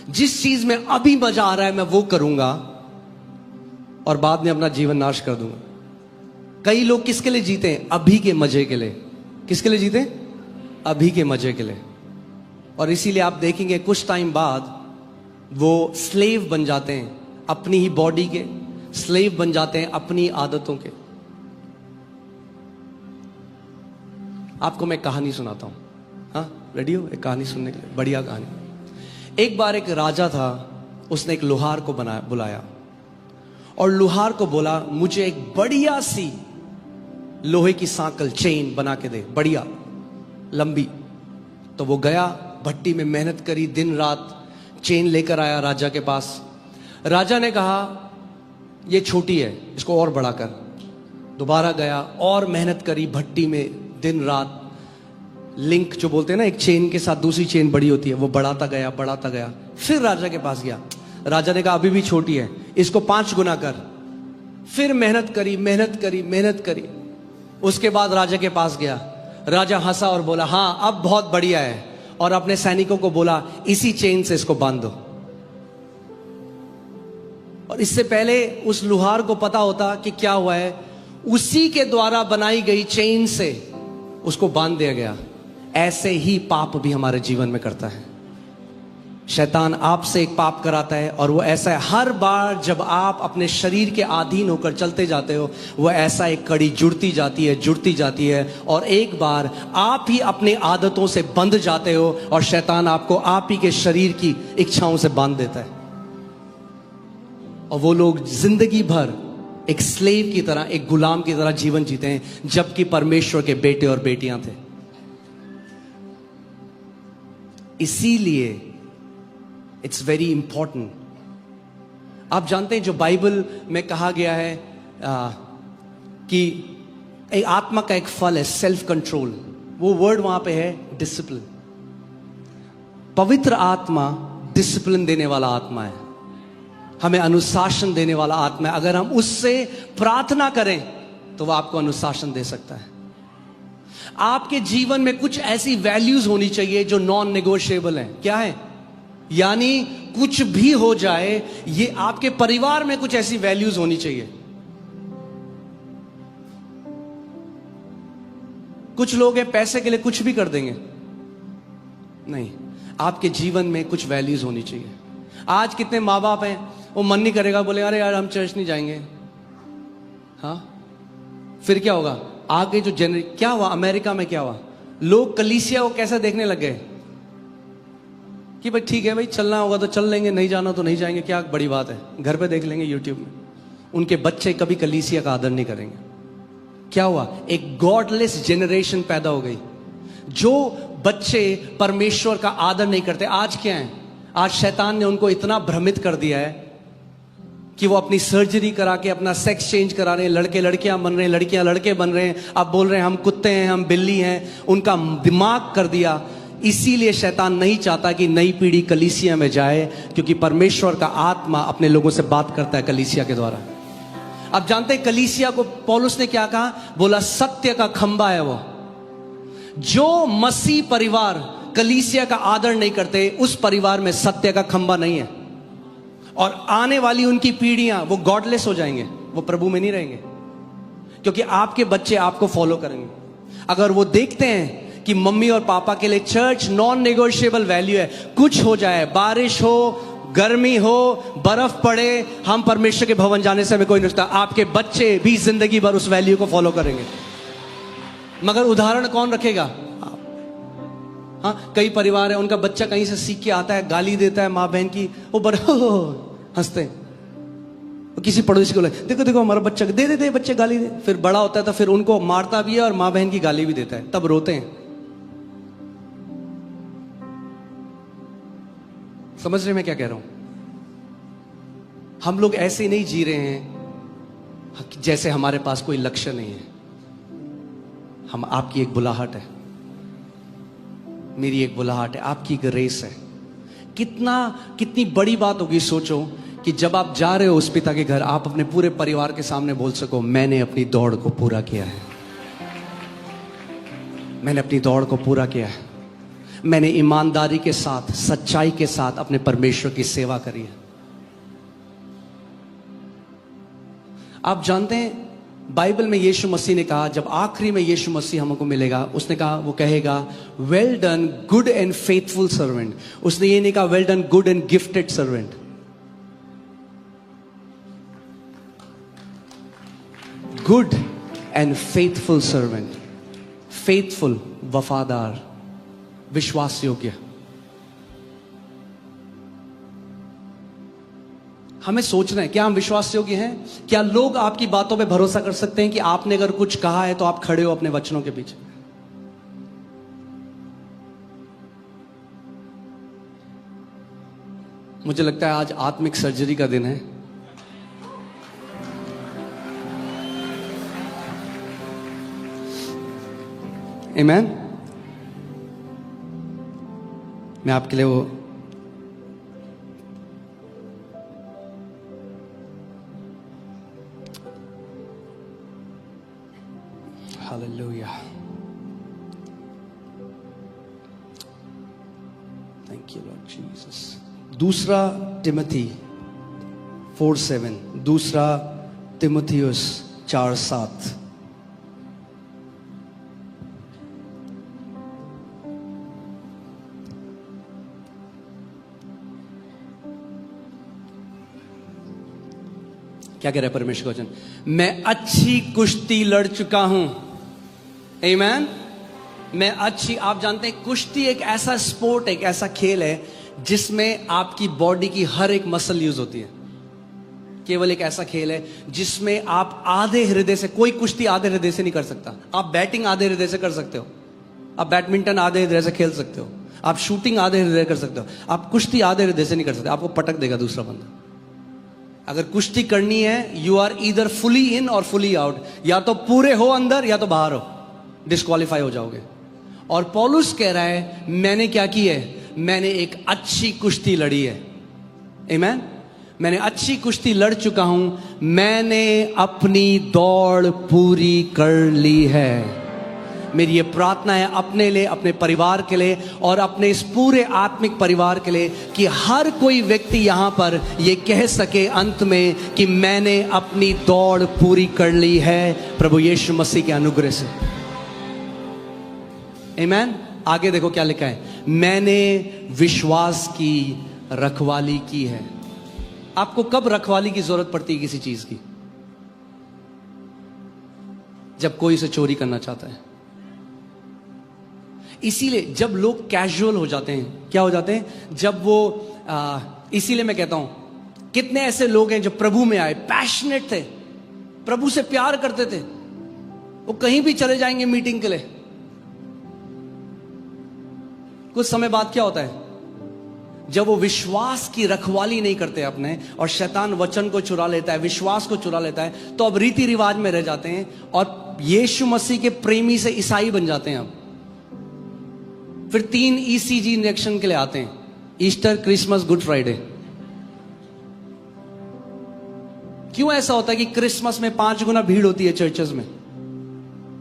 जिस चीज में अभी मजा आ रहा है मैं वो करूंगा, और बाद में अपना जीवन नाश कर दूंगा। कई लोग किसके लिए जीते हैं? अभी के मजे के लिए। किसके लिए जीते? अभी के मजे के लिए। और इसीलिए आप देखेंगे कुछ टाइम बाद वो स्लेव बन जाते हैं अपनी ही बॉडी के, स्लेव बन जाते हैं अपनी आदतों के। आपको मैं कहानी सुनाता हूं। हाँ, रेडी हो एक कहानी सुनने के लिए? बढ़िया कहानी। एक बार एक राजा था, उसने एक लोहार को बुलाया और लोहार को बोला, मुझे एक बढ़िया सी लोहे की सांकल, चेन बना के दे, बढ़िया लंबी। तो वो गया, भट्टी में मेहनत करी, दिन रात चेन लेकर आया राजा के पास। राजा ने कहा ये छोटी है, इसको और बड़ा कर। दोबारा गया और मेहनत करी भट्टी में, दिन रात लिंक जो बोलते हैं ना, एक चेन के साथ दूसरी चेन बड़ी होती है, वो बढ़ाता गया बढ़ाता गया। फिर राजा के पास गया, राजा ने कहा अभी भी छोटी है, इसको 5 गुना कर। फिर मेहनत करी मेहनत करी मेहनत करी। उसके बाद राजा के पास गया, राजा हंसा और बोला हाँ अब बहुत बढ़िया है, और अपने सैनिकों को बोला इसी चेन से इसको बांध दो। और इससे पहले उस लोहार को पता होता कि क्या हुआ है, उसी के द्वारा बनाई गई चेन से उसको बांध दिया गया। ऐसे ही पाप भी हमारे जीवन में करता है। शैतान आपसे एक पाप कराता है, और वो ऐसा है, हर बार जब आप अपने शरीर के अधीन होकर चलते जाते हो, वो ऐसा एक कड़ी जुड़ती जाती है, और एक बार आप ही अपनी आदतों से बंध जाते हो, और शैतान आपको आप ही के शरीर की इच्छाओं से बांध देता है। और वो लोग जिंदगी भर एक स्लेव की तरह, एक गुलाम की तरह जीवन जीते हैं, जबकि परमेश्वर के बेटे और बेटियां थे। इसीलिए इट्स वेरी इंपॉर्टेंट। आप जानते हैं जो बाइबल में कहा गया है कि एक आत्मा का एक फल है सेल्फ कंट्रोल, वो वर्ड वहां पे है डिसिप्लिन। पवित्र आत्मा डिसिप्लिन देने वाला आत्मा है, हमें अनुशासन देने वाला आत्मा है। अगर हम उससे प्रार्थना करें तो वह आपको अनुशासन दे सकता है। आपके जीवन में कुछ ऐसी वैल्यूज होनी चाहिए जो नॉन नेगोशिएबल है। क्या है? यानी कुछ भी हो जाए, ये आपके परिवार में कुछ ऐसी वैल्यूज होनी चाहिए। कुछ लोग हैं पैसे के लिए कुछ भी कर देंगे, नहीं, आपके जीवन में कुछ वैल्यूज होनी चाहिए। आज कितने माँ बाप हैं, वो मन नहीं करेगा, बोले अरे यार हम चर्च नहीं जाएंगे। हाँ, फिर क्या होगा? आगे जो क्या हुआ अमेरिका में, क्या हुआ, लोग कलीसिया को कैसे देखने लग गए कि भाई ठीक है भाई, चलना होगा तो चल लेंगे, नहीं जाना तो नहीं जाएंगे, क्या बड़ी बात है, घर पे देख लेंगे यूट्यूब में। उनके बच्चे कभी कलीसिया का आदर नहीं करेंगे। क्या हुआ? एक गॉडलेस जनरेशन पैदा हो गई, जो बच्चे परमेश्वर का आदर नहीं करते। आज क्या है? आज शैतान ने उनको इतना भ्रमित कर दिया है कि वो अपनी सर्जरी करा के अपना सेक्स चेंज करा रहे हैं, लड़के लड़कियां बन रहे हैं, लड़कियां लड़के बन रहे हैं, अब बोल रहे हैं हम कुत्ते हैं, हम बिल्ली हैं। उनका दिमाग कर दिया। इसीलिए शैतान नहीं चाहता कि नई पीढ़ी कलीसिया में जाए, क्योंकि परमेश्वर का आत्मा अपने लोगों से बात करता है कलीसिया के द्वारा। अब जानते हैं कलीसिया को पौलुस ने क्या कहा? बोला सत्य का खंबा है वो। जो मसीह परिवार कलीसिया का आदर नहीं करते, उस परिवार में सत्य का खंबा नहीं है, और आने वाली उनकी पीढ़ियां वो गॉडलेस हो जाएंगे, वो प्रभु में नहीं रहेंगे, क्योंकि आपके बच्चे आपको फॉलो करेंगे। अगर वो देखते हैं कि मम्मी और पापा के लिए चर्च नॉन नेगोशिएबल वैल्यू है, कुछ हो जाए, बारिश हो, गर्मी हो, बर्फ पड़े, हम परमेश्वर के भवन जाने से हमें कोई नहीं रुकता, आपके बच्चे भी जिंदगी भर उस वैल्यू को फॉलो करेंगे। मगर उदाहरण कौन रखेगा? हाँ, कई परिवार है, उनका बच्चा कहीं से सीख के आता है, गाली देता है माँ बहन की, वो बड़े हंसते हैं। किसी पड़ोसी को लगे, देखो देखो हमारा बच्चा, दे दे दे बच्चे गाली दे। फिर बड़ा होता है तो फिर उनको मारता भी है और माँ बहन की गाली भी देता है, तब रोते हैं। समझ रहे मैं क्या कह रहा हूं? हम लोग ऐसे नहीं जी रहे हैं जैसे हमारे पास कोई लक्ष्य नहीं है। हम, आपकी एक बुलाहट है, मेरी एक बुलाहट है, आपकी एक रेस है। कितनी बड़ी बात होगी, सोचो कि जब आप जा रहे हो उस पिता के घर, आप अपने पूरे परिवार के सामने बोल सको, मैंने अपनी दौड़ को पूरा किया है, मैंने अपनी दौड़ को पूरा किया है, मैंने ईमानदारी के साथ, सच्चाई के साथ अपने परमेश्वर की सेवा करी है। आप जानते हैं बाइबल में यीशु मसीह ने कहा, जब आखिरी में यीशु मसीह हमको मिलेगा, उसने कहा, वो कहेगा, well done good and faithful servant. उसने ये नहीं कहा well done good and gifted servant. Good and faithful servant. Faithful, वफादार, विश्वास योग्य। हमें सोचना है, क्या हम विश्वास योग्य हैं? क्या लोग आपकी बातों पे भरोसा कर सकते हैं कि आपने अगर कुछ कहा है तो आप खड़े हो अपने वचनों के पीछे? मुझे लगता है आज आत्मिक सर्जरी का दिन है। आमीन। मैं आपके लिए वो hallelujah, thank you Lord Jesus. दूसरा तिमोथी 4:7, दूसरा तिमोथियुस 4:7। क्या कह रहा है परमेश्वर का वचन? मैं अच्छी कुश्ती लड़ चुका हूं। आमीन। मैं अच्छी, आप जानते हैं कुश्ती एक ऐसा स्पोर्ट, एक ऐसा खेल है जिसमें आपकी बॉडी की हर एक मसल यूज होती है। केवल एक ऐसा खेल है जिसमें आप आधे हृदय से, कोई कुश्ती आधे हृदय से नहीं कर सकता। आप बैटिंग आधे हृदय से कर सकते हो, आप बैडमिंटन आधे हृदय से खेल सकते हो, आप शूटिंग आधे हृदय कर सकते हो, आप कुश्ती आधे हृदय से नहीं कर सकते। आपको पटक देगा दूसरा बंदा। अगर कुश्ती करनी है, you are either fully in or fully out. या तो पूरे हो अंदर या तो बाहर हो, डिस्क्वालीफाई हो जाओगे। और पौलुस कह रहा है, मैंने क्या की है? मैंने एक अच्छी कुश्ती लड़ी है। आमीन। मैंने अच्छी कुश्ती लड़ चुका हूं, मैंने अपनी दौड़ पूरी कर ली है। मेरी ये प्रार्थना है अपने लिए, अपने परिवार के लिए और अपने इस पूरे आत्मिक परिवार के लिए कि हर कोई व्यक्ति यहां पर ये कह सके अंत में कि मैंने अपनी दौड़ पूरी कर ली है प्रभु यीशु मसीह के अनुग्रह से। आमीन। आगे देखो क्या लिखा है, मैंने विश्वास की रखवाली की है। आपको कब रखवाली की जरूरत पड़ती है किसी चीज की? जब कोई इसे चोरी करना चाहता है। इसीलिए जब लोग कैजुअल हो जाते हैं, क्या हो जाते हैं? जब वो इसीलिए मैं कहता हूं, कितने ऐसे लोग हैं जो प्रभु में आए, पैशनेट थे, प्रभु से प्यार करते थे, वो कहीं भी चले जाएंगे मीटिंग के लिए। कुछ समय बाद क्या होता है? जब वो विश्वास की रखवाली नहीं करते अपने, और शैतान वचन को चुरा लेता है, विश्वास को चुरा लेता है, तो अब रीति रिवाज में रह जाते हैं और यीशु मसीह के प्रेमी से ईसाई बन जाते हैं। अब फिर 3 ECG इंजेक्शन के लिए आते हैं, ईस्टर, क्रिसमस, गुड फ्राइडे। क्यों ऐसा होता है कि क्रिसमस में 5 गुना भीड़ होती है चर्चेस में?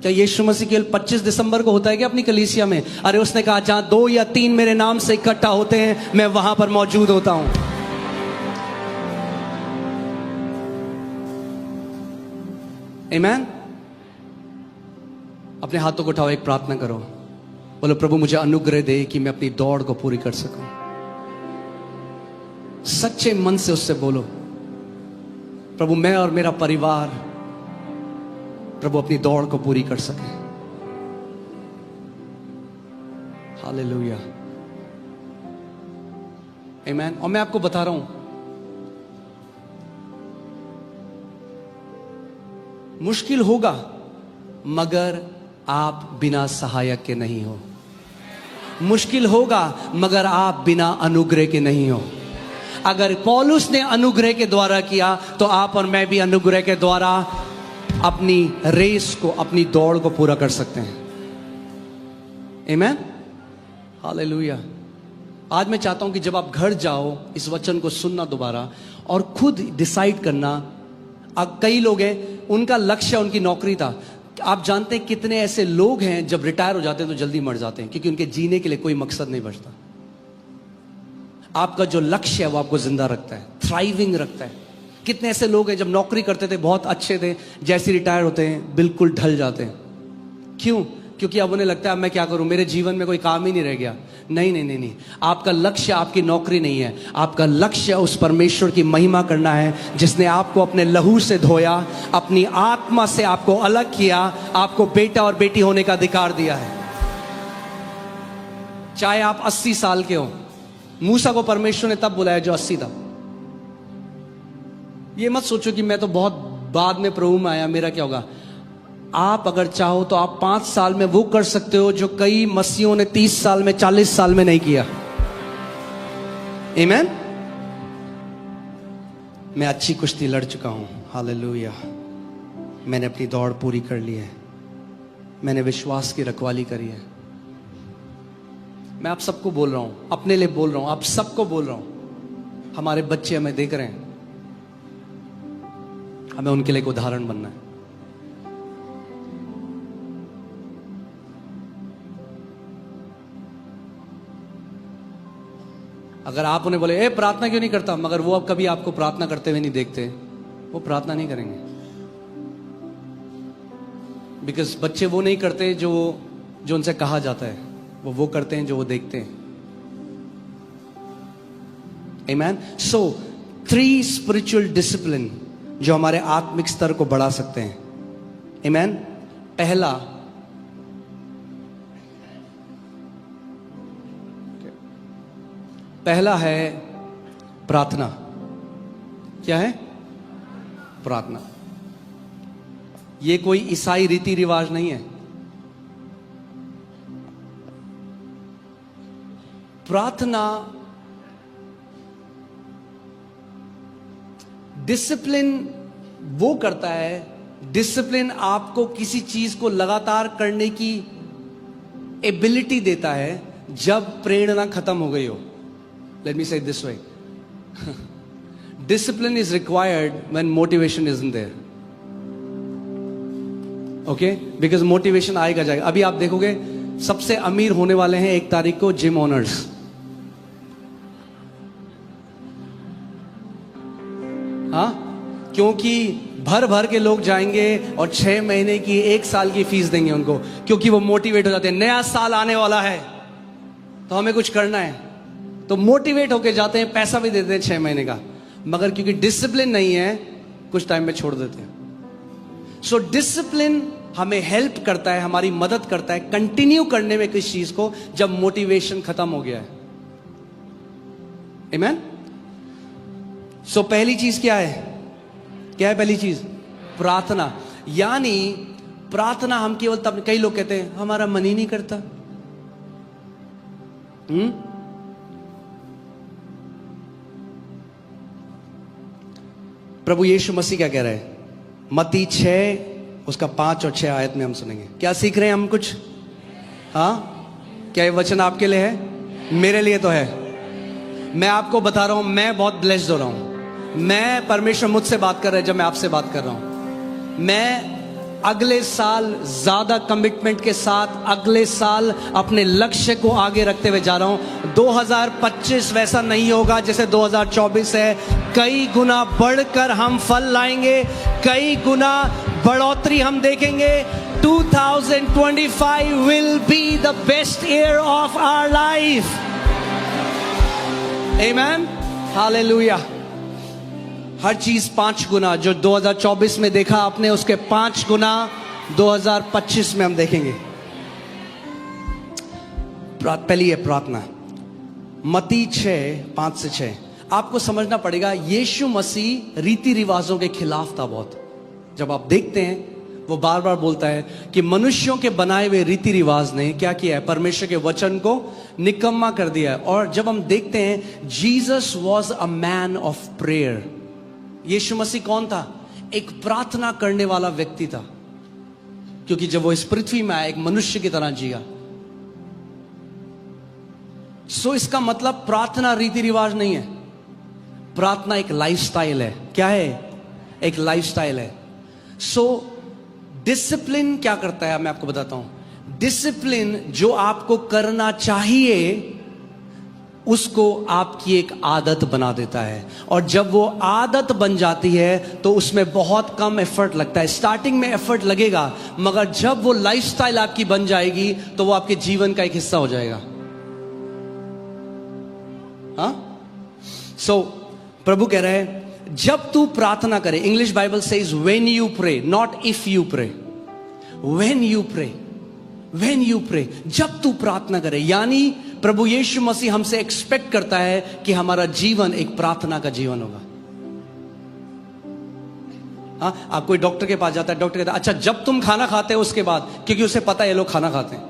क्या यीशु मसीह केवल 25 दिसंबर को होता है क्या अपनी कलीसिया में? अरे उसने कहा, जहां 2 या 3 मेरे नाम से इकट्ठा होते हैं, मैं वहां पर मौजूद होता हूं। आमीन। अपने हाथों को उठाओ, एक प्रार्थना करो, बोलो, प्रभु मुझे अनुग्रह दे कि मैं अपनी दौड़ को पूरी कर सकूं। सच्चे मन से उससे बोलो, प्रभु मैं और मेरा परिवार, प्रभु अपनी दौड़ को पूरी कर सके। हालेलुया, आमीन। और मैं आपको बता रहा हूं, मुश्किल होगा मगर आप बिना सहायक के नहीं हो। मुश्किल होगा मगर आप बिना अनुग्रह के नहीं हो। अगर पौलुस ने अनुग्रह के द्वारा किया तो आप और मैं भी अनुग्रह के द्वारा अपनी रेस को, अपनी दौड़ को पूरा कर सकते हैं। आमीन। हालेलुया। आज मैं चाहता हूं कि जब आप घर जाओ, इस वचन को सुनना दोबारा और खुद डिसाइड करना। अब कई लोग हैं, उनका लक्ष्य उनकी नौकरी था। आप जानते हैं कितने ऐसे लोग हैं जब रिटायर हो जाते हैं तो जल्दी मर जाते हैं, क्योंकि उनके जीने के लिए कोई मकसद नहीं बचता। आपका जो लक्ष्य है वो आपको जिंदा रखता है, थ्राइविंग रखता है। कितने ऐसे लोग हैं जब नौकरी करते थे बहुत अच्छे थे, जैसे रिटायर होते हैं बिल्कुल ढल जाते हैं। क्यों? क्योंकि अब उन्हें लगता है अब मैं क्या करूं, मेरे जीवन में कोई काम ही नहीं रह गया। नहीं नहीं नहीं नहीं, आपका लक्ष्य आपकी नौकरी नहीं है, आपका लक्ष्य उस परमेश्वर की महिमा करना है जिसने आपको अपने लहू से धोया, अपनी आत्मा से आपको अलग किया, आपको बेटा और बेटी होने का अधिकार दिया है। चाहे आप 80 साल के हो, मूसा को परमेश्वर ने तब बुलाया जो 80 था। ये मत सोचो कि मैं तो बहुत बाद में प्रभु में आया, मेरा क्या होगा। आप अगर चाहो तो आप 5 साल में वो कर सकते हो जो कई मसीहों ने 30 साल में 40 साल में नहीं किया। आमीन। मैं अच्छी कुश्ती लड़ चुका हूं, हालेलुया। मैंने अपनी दौड़ पूरी कर ली है, मैंने विश्वास की रखवाली करी है। मैं आप सबको बोल रहा हूं, अपने लिए बोल रहा हूं, आप सबको बोल रहा हूं। हमारे बच्चे हमें देख रहे हैं, हमें उनके लिए एक उदाहरण बनना है। अगर आप उन्हें बोले ए प्रार्थना क्यों नहीं करता, मगर वो अब कभी आपको प्रार्थना करते हुए नहीं देखते, वो प्रार्थना नहीं करेंगे। बिकॉज बच्चे वो नहीं करते जो उनसे कहा जाता है, वो करते हैं जो वो देखते हैं। आमीन। सो 3 स्पिरिचुअल डिसिप्लिन जो हमारे आत्मिक स्तर को बढ़ा सकते हैं। आमीन। पहला है प्रार्थना। क्या है? प्रार्थना। ये कोई ईसाई रीति रिवाज नहीं है। प्रार्थना डिसिप्लिन वो करता है, डिसिप्लिन आपको किसी चीज को लगातार करने की एबिलिटी देता है जब प्रेरणा खत्म हो गई हो। Let me say it this way. Discipline is required when motivation isn't there. Okay? Because motivation आएगा जाएगा। अभी आप देखोगे सबसे अमीर होने वाले हैं 1 तारीख को जिम ओनर्स। हाँ, क्योंकि भर भर के लोग जाएंगे और 6 महीने की 1 साल की फीस देंगे उनको, क्योंकि वो मोटिवेट हो जाते हैं। नया साल आने वाला है तो हमें कुछ करना है, तो मोटिवेट होके जाते हैं, पैसा भी देते हैं 6 महीने का, मगर क्योंकि डिसिप्लिन नहीं है कुछ टाइम में छोड़ देते हैं। सो डिसिप्लिन हमें हेल्प करता है, हमारी मदद करता है कंटिन्यू करने में किसी चीज को जब मोटिवेशन खत्म हो गया है। आमीन। सो पहली चीज क्या है? क्या है पहली चीज? प्रार्थना। यानी प्रार्थना हम केवल तब, कई लोग कहते हैं हमारा मन ही नहीं करता। प्रभु यीशु मसीह क्या कह रहे हैं? मत्ती 6 उसका 5 और 6 आयत में हम सुनेंगे। क्या सीख रहे हैं हम कुछ? हाँ, क्या ये वचन आपके लिए है? मेरे लिए तो है। मैं आपको बता रहा हूं, मैं बहुत ब्लेस्ड हो रहा हूं। मैं, परमेश्वर मुझसे बात कर रहा है जब मैं आपसे बात कर रहा हूं। मैं अगले साल ज्यादा कमिटमेंट के साथ अगले साल अपने लक्ष्य को आगे रखते हुए जा रहा हूं। 2025 वैसा नहीं होगा जैसे 2024 है। कई गुना बढ़कर हम फल लाएंगे, कई गुना बढ़ोतरी हम देखेंगे। 2025 will be the best year of our life. Amen. Hallelujah. हर चीज 5 गुना जो 2024 में देखा आपने, उसके 5 गुना 2025 में हम देखेंगे। पहली है प्रार्थना। मत्ती 6:5 से 6। आपको समझना पड़ेगा, यीशु मसीह रीति रिवाजों के खिलाफ था बहुत। जब आप देखते हैं वो बार बार बोलता है कि मनुष्यों के बनाए हुए रीति रिवाज ने क्या किया है? परमेश्वर के वचन को निकम्मा कर दिया है। और जब हम देखते हैं, Jesus was a man of prayer. Yeshu Masih कौन था? एक प्रार्थना करने वाला व्यक्ति था, क्योंकि जब वो इस पृथ्वी में आया एक मनुष्य की तरह जिया। सो इसका मतलब प्रार्थना रीति रिवाज नहीं है, प्रार्थना एक लाइफस्टाइल है। क्या है? एक लाइफस्टाइल है। सो डिसिप्लिन क्या करता है? मैं आपको बताता हूं। डिसिप्लिन जो आपको करना चाहिए उसको आपकी एक आदत बना देता है। और जब वो आदत बन जाती है तो उसमें बहुत कम एफर्ट लगता है। स्टार्टिंग में एफर्ट लगेगा, मगर जब वो लाइफस्टाइल आपकी बन जाएगी तो वो आपके जीवन का एक हिस्सा हो जाएगा। हाँ, सो प्रभु कह रहे हैं जब तू प्रार्थना करे, English Bible says when you pray, not if you pray, when you pray, when you pray, जब तू प्रार्थना करे। यानी प्रभु यीशु मसीह हमसे एक्सपेक्ट करता है कि हमारा जीवन एक प्रार्थना का जीवन होगा। हाँ, आप कोई डॉक्टर के पास जाता है, डॉक्टर कहता है अच्छा जब तुम खाना खाते हो उसके बाद, क्योंकि उसे पता है ये लोग खाना खाते हैं।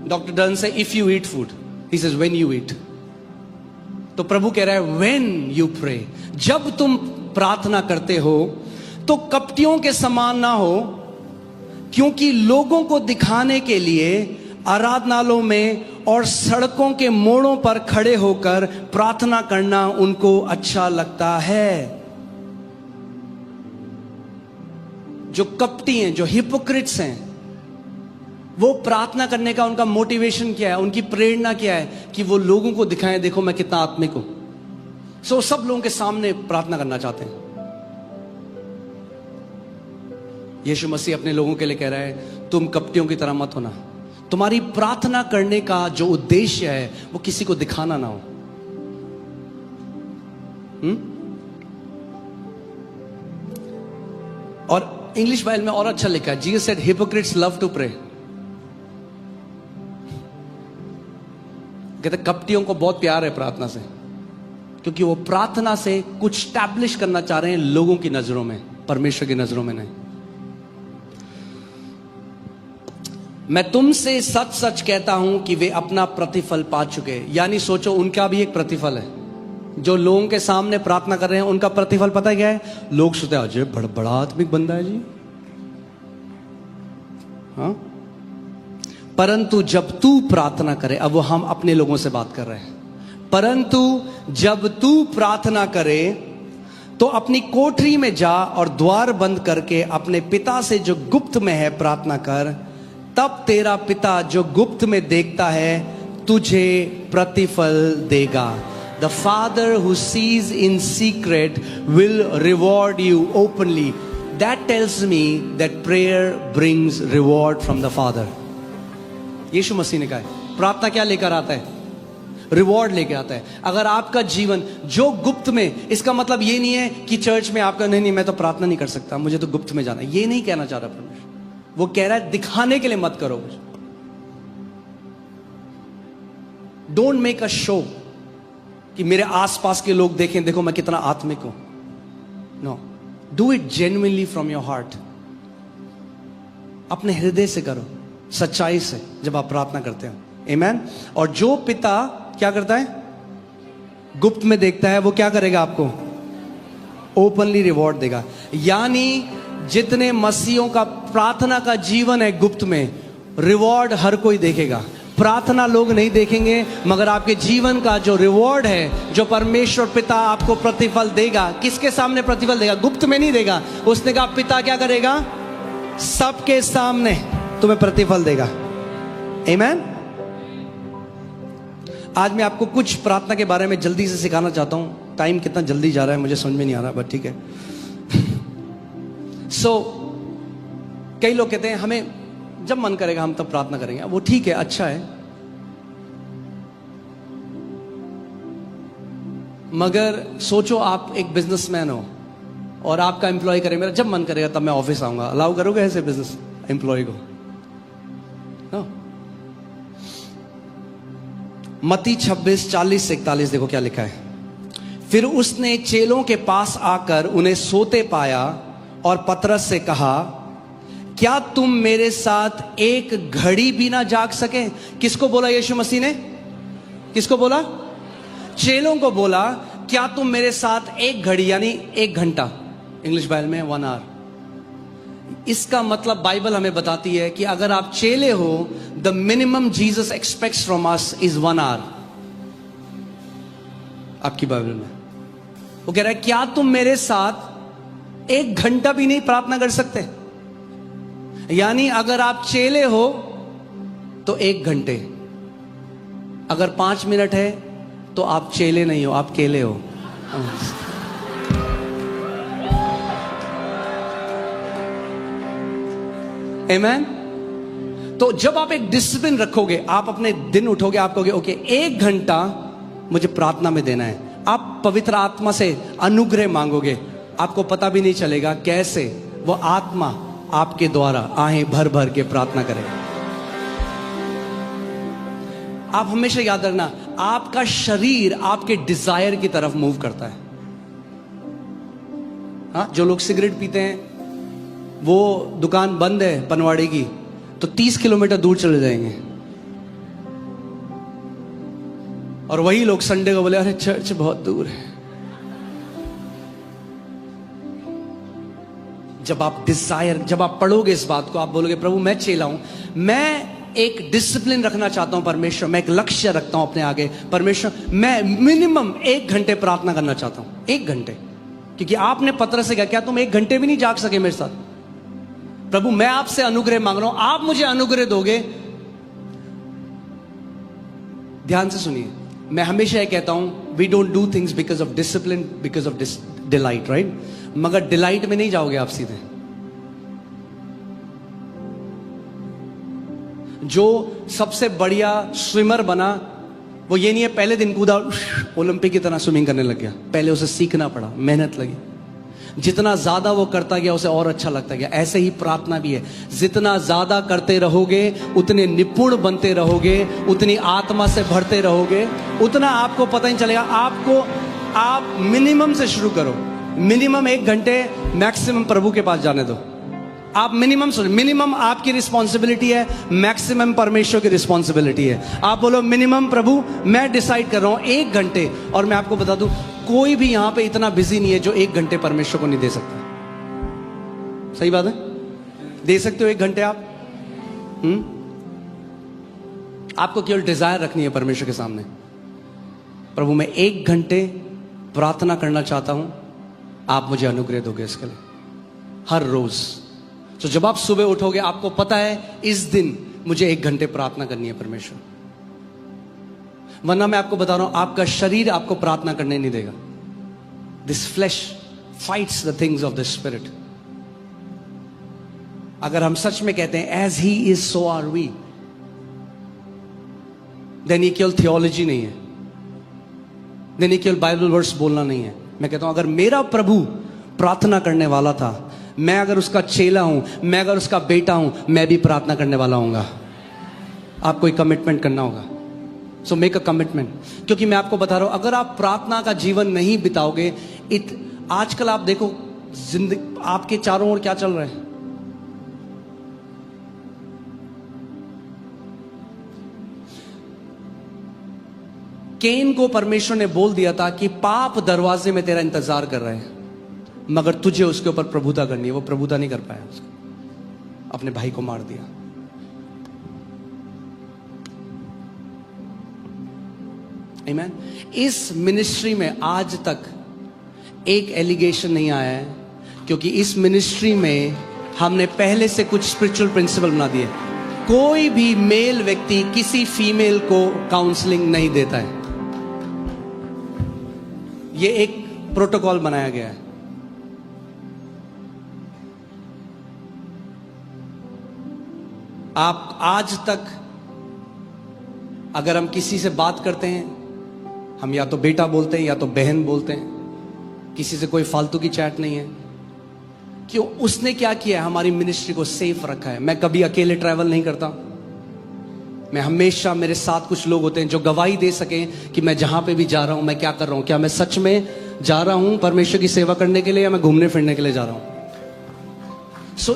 Doctor doesn't say if you eat food, he says when you eat. तो प्रभु कह रहा है व्हेन यू प्रे, जब तुम प्रार्थना करते हो तो कपटियों के समान ना हो, क्योंकि लोगों को दिखाने के लिए आराधनालयों में और सड़कों के मोड़ों पर खड़े होकर प्रार्थना करना उनको अच्छा लगता है। जो कपटी हैं, जो हिपोक्रिट्स हैं, वो प्रार्थना करने का उनका मोटिवेशन क्या है, उनकी प्रेरणा क्या है कि वो लोगों को दिखाएं देखो मैं कितना आत्मिक हूं। सो सब लोगों के सामने प्रार्थना करना चाहते हैं। यीशु मसीह अपने लोगों के लिए कह रहा है तुम कपटियों की तरह मत होना। तुम्हारी प्रार्थना करने का जो उद्देश्य है वो किसी को दिखाना ना हो। और इंग्लिश बाइबल में और अच्छा लिखा है, Jesus said hypocrites love to pray. कहते कपटियों को बहुत प्यार है प्रार्थना से, क्योंकि वो प्रार्थना से कुछ स्टैब्लिश करना चाह रहे हैं लोगों की नजरों में, परमेश्वर की नजरों में नहीं। मैं तुमसे सच सच कहता हूं कि वे अपना प्रतिफल पा चुके। यानी सोचो उनका भी एक प्रतिफल है। जो लोगों के सामने प्रार्थना कर रहे हैं उनका प्रतिफल पता है क्या है? लोग सोचते हैं अजय बड़ा आत्मिक बंदा है जी। हाँ, परंतु जब तू प्रार्थना करे, अब वो हम अपने लोगों से बात कर रहे हैं, परंतु जब तू प्रार्थना करे तो अपनी कोठरी में जा और द्वार बंद करके अपने पिता से जो गुप्त में है प्रार्थना कर, तब तेरा पिता जो गुप्त में देखता है तुझे प्रतिफल देगा। The Father who sees in secret will reward you openly. That tells me that prayer brings reward from the Father. यीशु मसीह ने कहा है प्रार्थना क्या लेकर आता है? रिवॉर्ड लेकर आता है। अगर आपका जीवन जो गुप्त में, इसका मतलब ये नहीं है कि चर्च में आपका नहीं मैं तो प्रार्थना नहीं कर सकता, मुझे तो गुप्त में जाना, ये नहीं कहना चाह रहा परमेश्वर। वो कह रहा है दिखाने के लिए मत करो। डोंट मेक अ शो कि मेरे आसपास के लोग देखें देखो मैं कितना आत्मिक हूं। No, do it genuinely from your heart. अपने हृदय से करो, सच्चाई से, जब आप प्रार्थना करते हो। आमीन। और जो पिता क्या करता है? गुप्त में देखता है, वो क्या करेगा? आपको ओपनली रिवॉर्ड देगा। यानी जितने मसीहों का प्रार्थना का जीवन है गुप्त में, रिवॉर्ड हर कोई देखेगा। प्रार्थना लोग नहीं देखेंगे, मगर आपके जीवन का जो रिवॉर्ड है, जो परमेश्वर पिता आपको प्रतिफल देगा, किसके सामने प्रतिफल देगा? गुप्त में नहीं देगा। उसने कहा पिता क्या करेगा? सबके सामने तुम्हें प्रतिफल देगा। आमीन। आज मैं आपको कुछ प्रार्थना के बारे में जल्दी से सिखाना चाहता हूं। टाइम कितना जल्दी जा रहा है मुझे समझ में नहीं आ रहा, बट ठीक है। कई लोग कहते हैं हमें जब मन करेगा हम तब प्रार्थना करेंगे। वो ठीक है, अच्छा है, मगर सोचो आप एक बिजनेसमैन हो और आपका एम्प्लॉय करे मेरा जब मन करेगा तब मैं ऑफिस आऊंगा। अलाउ करोगे ऐसे बिजनेस एम्प्लॉय को? नो। मत्ती 26:40-41 देखो क्या लिखा है। फिर उसने चेलों के पास आकर उन्हें सोते पाया और पतरस से कहा, क्या तुम मेरे साथ एक घड़ी भी ना जाग सके? किसको बोला यीशु मसीह ने? किसको बोला? चेलों को बोला, क्या तुम मेरे साथ एक घड़ी, यानी 1 घंटा, इंग्लिश बाइबल में 1 आवर। इसका मतलब बाइबल हमें बताती है कि अगर आप चेले हो, the minimum Jesus expects from us is 1 hour. आपकी बाइबल में वो कह रहा है क्या तुम मेरे साथ 1 घंटा भी नहीं प्रार्थना कर सकते? यानी अगर आप चेले हो तो 1 घंटे, अगर 5 मिनट है तो आप चेले नहीं हो, आप केले हो। आमेन। तो जब आप एक डिसिप्लिन रखोगे, आप अपने दिन उठोगे, आप कहोगे ओके 1 घंटा मुझे प्रार्थना में देना है, आप पवित्र आत्मा से अनुग्रह मांगोगे, आपको पता भी नहीं चलेगा कैसे वो आत्मा आपके द्वारा आहें भर भर के प्रार्थना करेगा। आप हमेशा याद रखना, आपका शरीर आपके डिजायर की तरफ मूव करता है। हाँ, जो लोग सिगरेट पीते हैं, वो दुकान बंद है पनवाड़ी की तो 30 किलोमीटर दूर चले जाएंगे, और वही लोग संडे को बोले अरे चर्च बहुत दूर है। जब आप डिजायर, जब आप पढ़ोगे इस बात को, आप बोलोगे प्रभु मैं चेला हूं, मैं एक डिसिप्लिन रखना चाहता हूं परमेश्वर, मैं एक लक्ष्य रखता हूं अपने आगे परमेश्वर, मैं मिनिमम 1 घंटे प्रार्थना करना चाहता हूं, 1 घंटे। क्योंकि आपने पत्र से क्या तुम 1 घंटे भी नहीं जाग सके मेरे साथ? प्रभु मैं आपसे अनुग्रह मांग रहा हूं, आप मुझे अनुग्रह दोगे। ध्यान से सुनिए, मैं हमेशा यह कहता हूं we don't do things because of discipline, because of delight, right? मगर डिलाइट में नहीं जाओगे आप सीधे। जो सबसे बढ़िया स्विमर बना, वो ये नहीं है पहले दिन कूदा ओलंपिक की तरह स्विमिंग करने लग गया, पहले उसे सीखना पड़ा, मेहनत लगी, जितना ज्यादा वो करता गया उसे और अच्छा लगता गया। ऐसे ही प्रार्थना भी है, जितना ज्यादा करते रहोगे उतने निपुण बनते रहोगे, उतनी आत्मा से भरते रहोगे, उतना आपको पता नहीं चलेगा। आप मिनिमम से शुरू करो, मिनिमम 1 घंटे, मैक्सिमम प्रभु के पास जाने दो। आप मिनिमम सुनो, मिनिमम आपकी रिस्पॉन्सिबिलिटी है, मैक्सिमम परमेश्वर की रिस्पॉन्सिबिलिटी है। आप बोलो मिनिमम प्रभु मैं डिसाइड कर रहा हूं 1 घंटे, और मैं आपको बता दूं कोई भी यहां पे इतना बिजी नहीं है जो 1 घंटे परमेश्वर को नहीं दे सकता। सही बात है? दे सकते हो 1 घंटे आप। आपको केवल डिजायर रखनी है परमेश्वर के सामने, प्रभु मैं 1 घंटे प्रार्थना करना चाहता हूं, आप मुझे अनुग्रह दोगे इसके लिए हर रोज। तो जब आप सुबह उठोगे आपको पता है इस दिन मुझे 1 घंटे प्रार्थना करनी है परमेश्वर, वरना मैं आपको बता रहा हूं आपका शरीर आपको प्रार्थना करने नहीं देगा। This flesh fights the things of the spirit. अगर हम सच में कहते हैं as he is so are we, then ये केवल थियोलॉजी नहीं है, देन ये केवल बाइबल वर्स बोलना नहीं है। मैं कहता हूं अगर मेरा प्रभु प्रार्थना करने वाला था, मैं अगर उसका चेला हूं, मैं अगर उसका बेटा हूं, मैं भी प्रार्थना करने वाला हूंगा। आपको एक कमिटमेंट करना होगा, सो मेक अ कमिटमेंट। क्योंकि मैं आपको बता रहा हूं अगर आप प्रार्थना का जीवन नहीं बिताओगे, आजकल आप देखो जिंदगी आपके चारों ओर क्या चल रहा है। केन को परमेश्वर ने बोल दिया था कि पाप दरवाजे में तेरा इंतजार कर रहे हैं, मगर तुझे उसके ऊपर प्रभुता करनी है। वो प्रभुता नहीं कर पाया, उसको अपने भाई को मार दिया। आमीन। इस मिनिस्ट्री में आज तक एक एलिगेशन नहीं आया है, क्योंकि इस मिनिस्ट्री में हमने पहले से कुछ स्पिरिचुअल प्रिंसिपल बना दिए। कोई भी मेल व्यक्ति किसी फीमेल को काउंसलिंग नहीं देता है, ये एक प्रोटोकॉल बनाया गया है। आप आज तक अगर हम किसी से बात करते हैं, हम या तो बेटा बोलते हैं या तो बहन बोलते हैं, किसी से कोई फालतू की चैट नहीं है। क्यों? उसने क्या किया है? हमारी मिनिस्ट्री को सेफ रखा है। मैं कभी अकेले ट्रैवल नहीं करता, मैं हमेशा मेरे साथ कुछ लोग होते हैं जो गवाही दे सकें कि मैं जहां पे भी जा रहा हूं मैं क्या कर रहा हूं, क्या मैं सच में जा रहा हूं परमेश्वर की सेवा करने के लिए या मैं घूमने फिरने के लिए जा रहा हूं।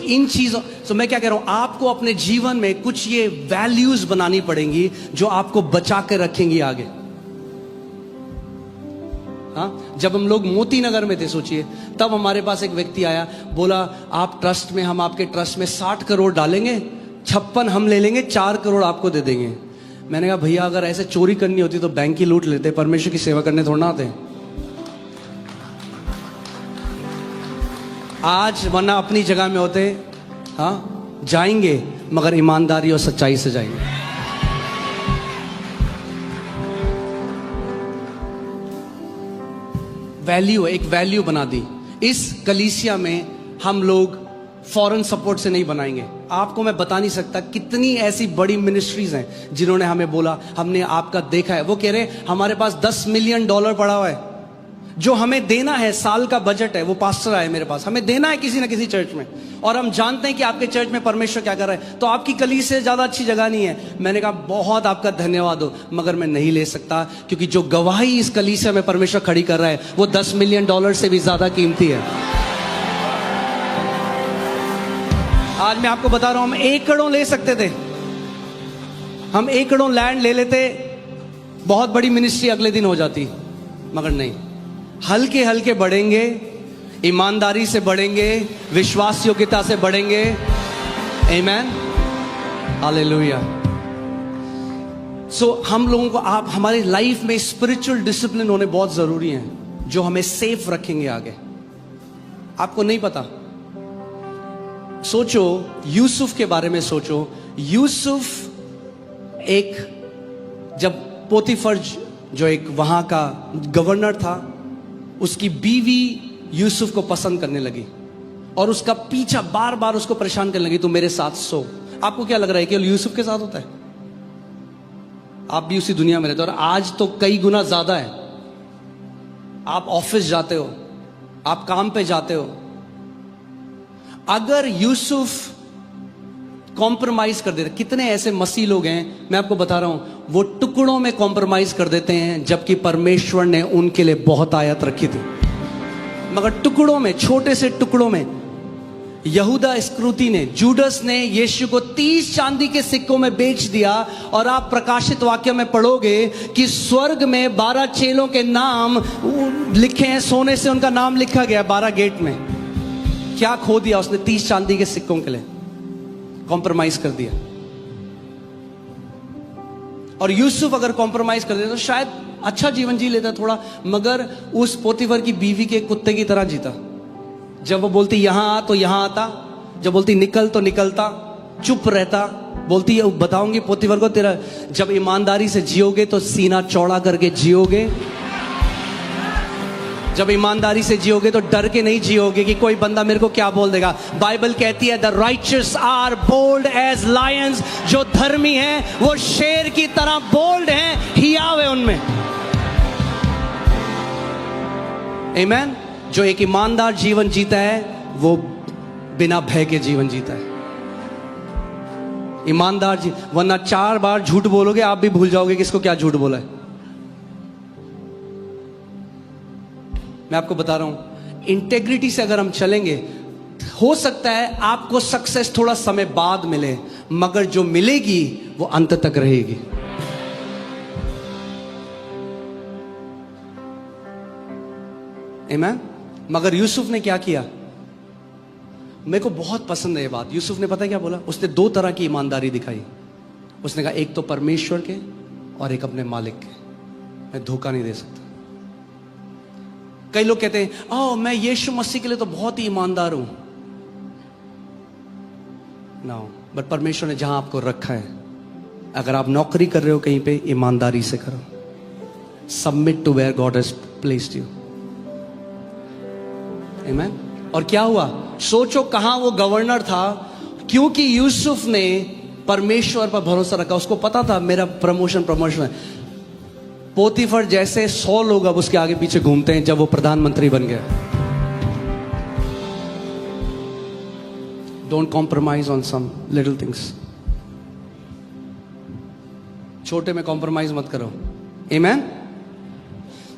इन चीजों मैं क्या कह रहा हूं, आपको अपने जीवन में कुछ ये वैल्यूज बनानी पड़ेंगी जो आपको बचा के रखेंगी आगे। हाँ, जब हम लोग मोती नगर में थे, सोचिए, तब हमारे पास एक व्यक्ति आया, बोला आप ट्रस्ट में, हम आपके ट्रस्ट में 60 करोड़ डालेंगे, 56 हम ले लेंगे, 4 करोड़ आपको दे देंगे। मैंने कहा भैया अगर ऐसे चोरी करनी होती तो बैंक ही लूट लेते, परमेश्वर की सेवा करने थोड़ा ना आते आज, वरना अपनी जगह में होते। हाँ, जाएंगे मगर ईमानदारी और सच्चाई से जाएंगे। वैल्यू है, एक वैल्यू बना दी। इस कलीसिया में हम लोग फॉरेन सपोर्ट से नहीं बनाएंगे। आपको मैं बता नहीं सकता कितनी ऐसी बड़ी मिनिस्ट्रीज हैं जिन्होंने हमें बोला हमने आपका देखा है। वो कह रहे हमारे पास $10 मिलियन पड़ा हुआ है जो हमें देना है, साल का बजट है। वो पास्टर आए मेरे पास, हमें देना है किसी ना किसी चर्च में, और हम जानते हैं कि आपके चर्च में परमेश्वर क्या कर रहा है, तो आपकी कलीसिया से ज्यादा अच्छी जगह नहीं है। मैंने कहा बहुत आपका धन्यवाद हो, मगर मैं नहीं ले सकता, क्योंकि जो गवाही इस कलीसिया में परमेश्वर खड़ी कर रहा है वो $10 मिलियन से भी ज्यादा कीमती है। आज मैं आपको बता रहा हूं, हम एकड़ों ले सकते थे, हम एकड़ों लैंड ले लेते, बहुत बड़ी मिनिस्ट्री अगले दिन हो जाती, मगर नहीं। हल्के हल्के बढ़ेंगे, ईमानदारी से बढ़ेंगे, विश्वास योग्यता से बढ़ेंगे। आमीन, हालेलुया। सो हम लोगों को, आप हमारी लाइफ में स्पिरिचुअल डिसिप्लिन होने बहुत जरूरी है, जो हमें सेफ रखेंगे आगे। आपको नहीं पता, सोचो यूसुफ के बारे में सोचो। यूसुफ एक, जब पोतीफर जो एक वहां का गवर्नर था, उसकी बीवी यूसुफ को पसंद करने लगी और उसका पीछा बार बार उसको परेशान करने लगी, तू मेरे साथ सो। आपको क्या लग रहा है केवल यूसुफ के साथ होता है? आप भी उसी दुनिया में रहते हो, और आज तो कई गुना ज्यादा है। आप ऑफिस जाते हो, आप काम पे जाते हो, अगर यूसुफ कॉम्प्रोमाइज कर देते, कितने ऐसे मसीह लोग हैं, मैं आपको बता रहा हूं, वो टुकड़ों में कॉम्प्रोमाइज कर देते हैं, जबकि परमेश्वर ने उनके लिए बहुत आयत रखी थी, मगर टुकड़ों में, छोटे से टुकड़ों में। यहूदा इस्करियोती ने, जूडस ने यीशु को 30 चांदी के सिक्कों में बेच दिया। और आप प्रकाशित वाक्य में पढ़ोगे कि स्वर्ग में 12 चेलों के नाम लिखे हैं, सोने से उनका नाम लिखा गया 12 गेट में। क्या खो दिया उसने 30 चांदी के सिक्कों के लिए? कॉम्प्रोमाइज कर दिया। और यूसुफ अगर कॉम्प्रोमाइज कर देता तो शायद अच्छा जीवन जी लेता थोड़ा, मगर उस पोतीफर की बीवी के कुत्ते की तरह जीता। जब वो बोलती यहां आ तो यहां आता, जब बोलती निकल तो निकलता, चुप रहता। बोलती बताऊंगी पोतीफर को, तेरा जब ईमानदारी से जियोगे तो सीना चौड़ा करके जियोगे, जब ईमानदारी से जियोगे तो डर के नहीं जियोगे कि कोई बंदा मेरे को क्या बोल देगा। बाइबल कहती है the righteous are bold as lions, जो धर्मी हैं वो शेर की तरह बोल्ड हैं, हियाव है उनमें। आमीन। जो एक ईमानदार जीवन जीता है वो बिना भय के जीवन जीता है। ईमानदार जी, वरना 4 बार झूठ बोलोगे आप भी भूल जाओगे किसको क्या झूठ बोला है। मैं आपको बता रहा हूं, इंटेग्रिटी से अगर हम चलेंगे, हो सकता है आपको सक्सेस थोड़ा समय बाद मिले, मगर जो मिलेगी वो अंत तक रहेगी। आमीन। मगर यूसुफ ने क्या किया? मेरे को बहुत पसंद है ये बात। यूसुफ ने पता है क्या बोला? उसने 2 तरह की ईमानदारी दिखाई। उसने कहा एक तो परमेश्वर के और एक अपने मालिक के, मैं धोखा नहीं दे सकता। कई लोग कहते हैं ओह मैं यीशु मसीह के लिए तो बहुत ही ईमानदार हूं। ना, बट परमेश्वर ने जहां आपको रखा है, अगर आप नौकरी कर रहे हो कहीं पे, ईमानदारी से करो। Submit to where God has placed you. आमीन। और क्या हुआ? सोचो कहां वो गवर्नर था, क्योंकि यूसुफ ने परमेश्वर पर भरोसा रखा। उसको पता था मेरा प्रमोशन है। पोतीफर जैसे 100 लोग अब उसके आगे पीछे घूमते हैं जब वो प्रधानमंत्री बन गया। Don't compromise on some little things. छोटे में कॉम्प्रोमाइज मत करो। आमीन।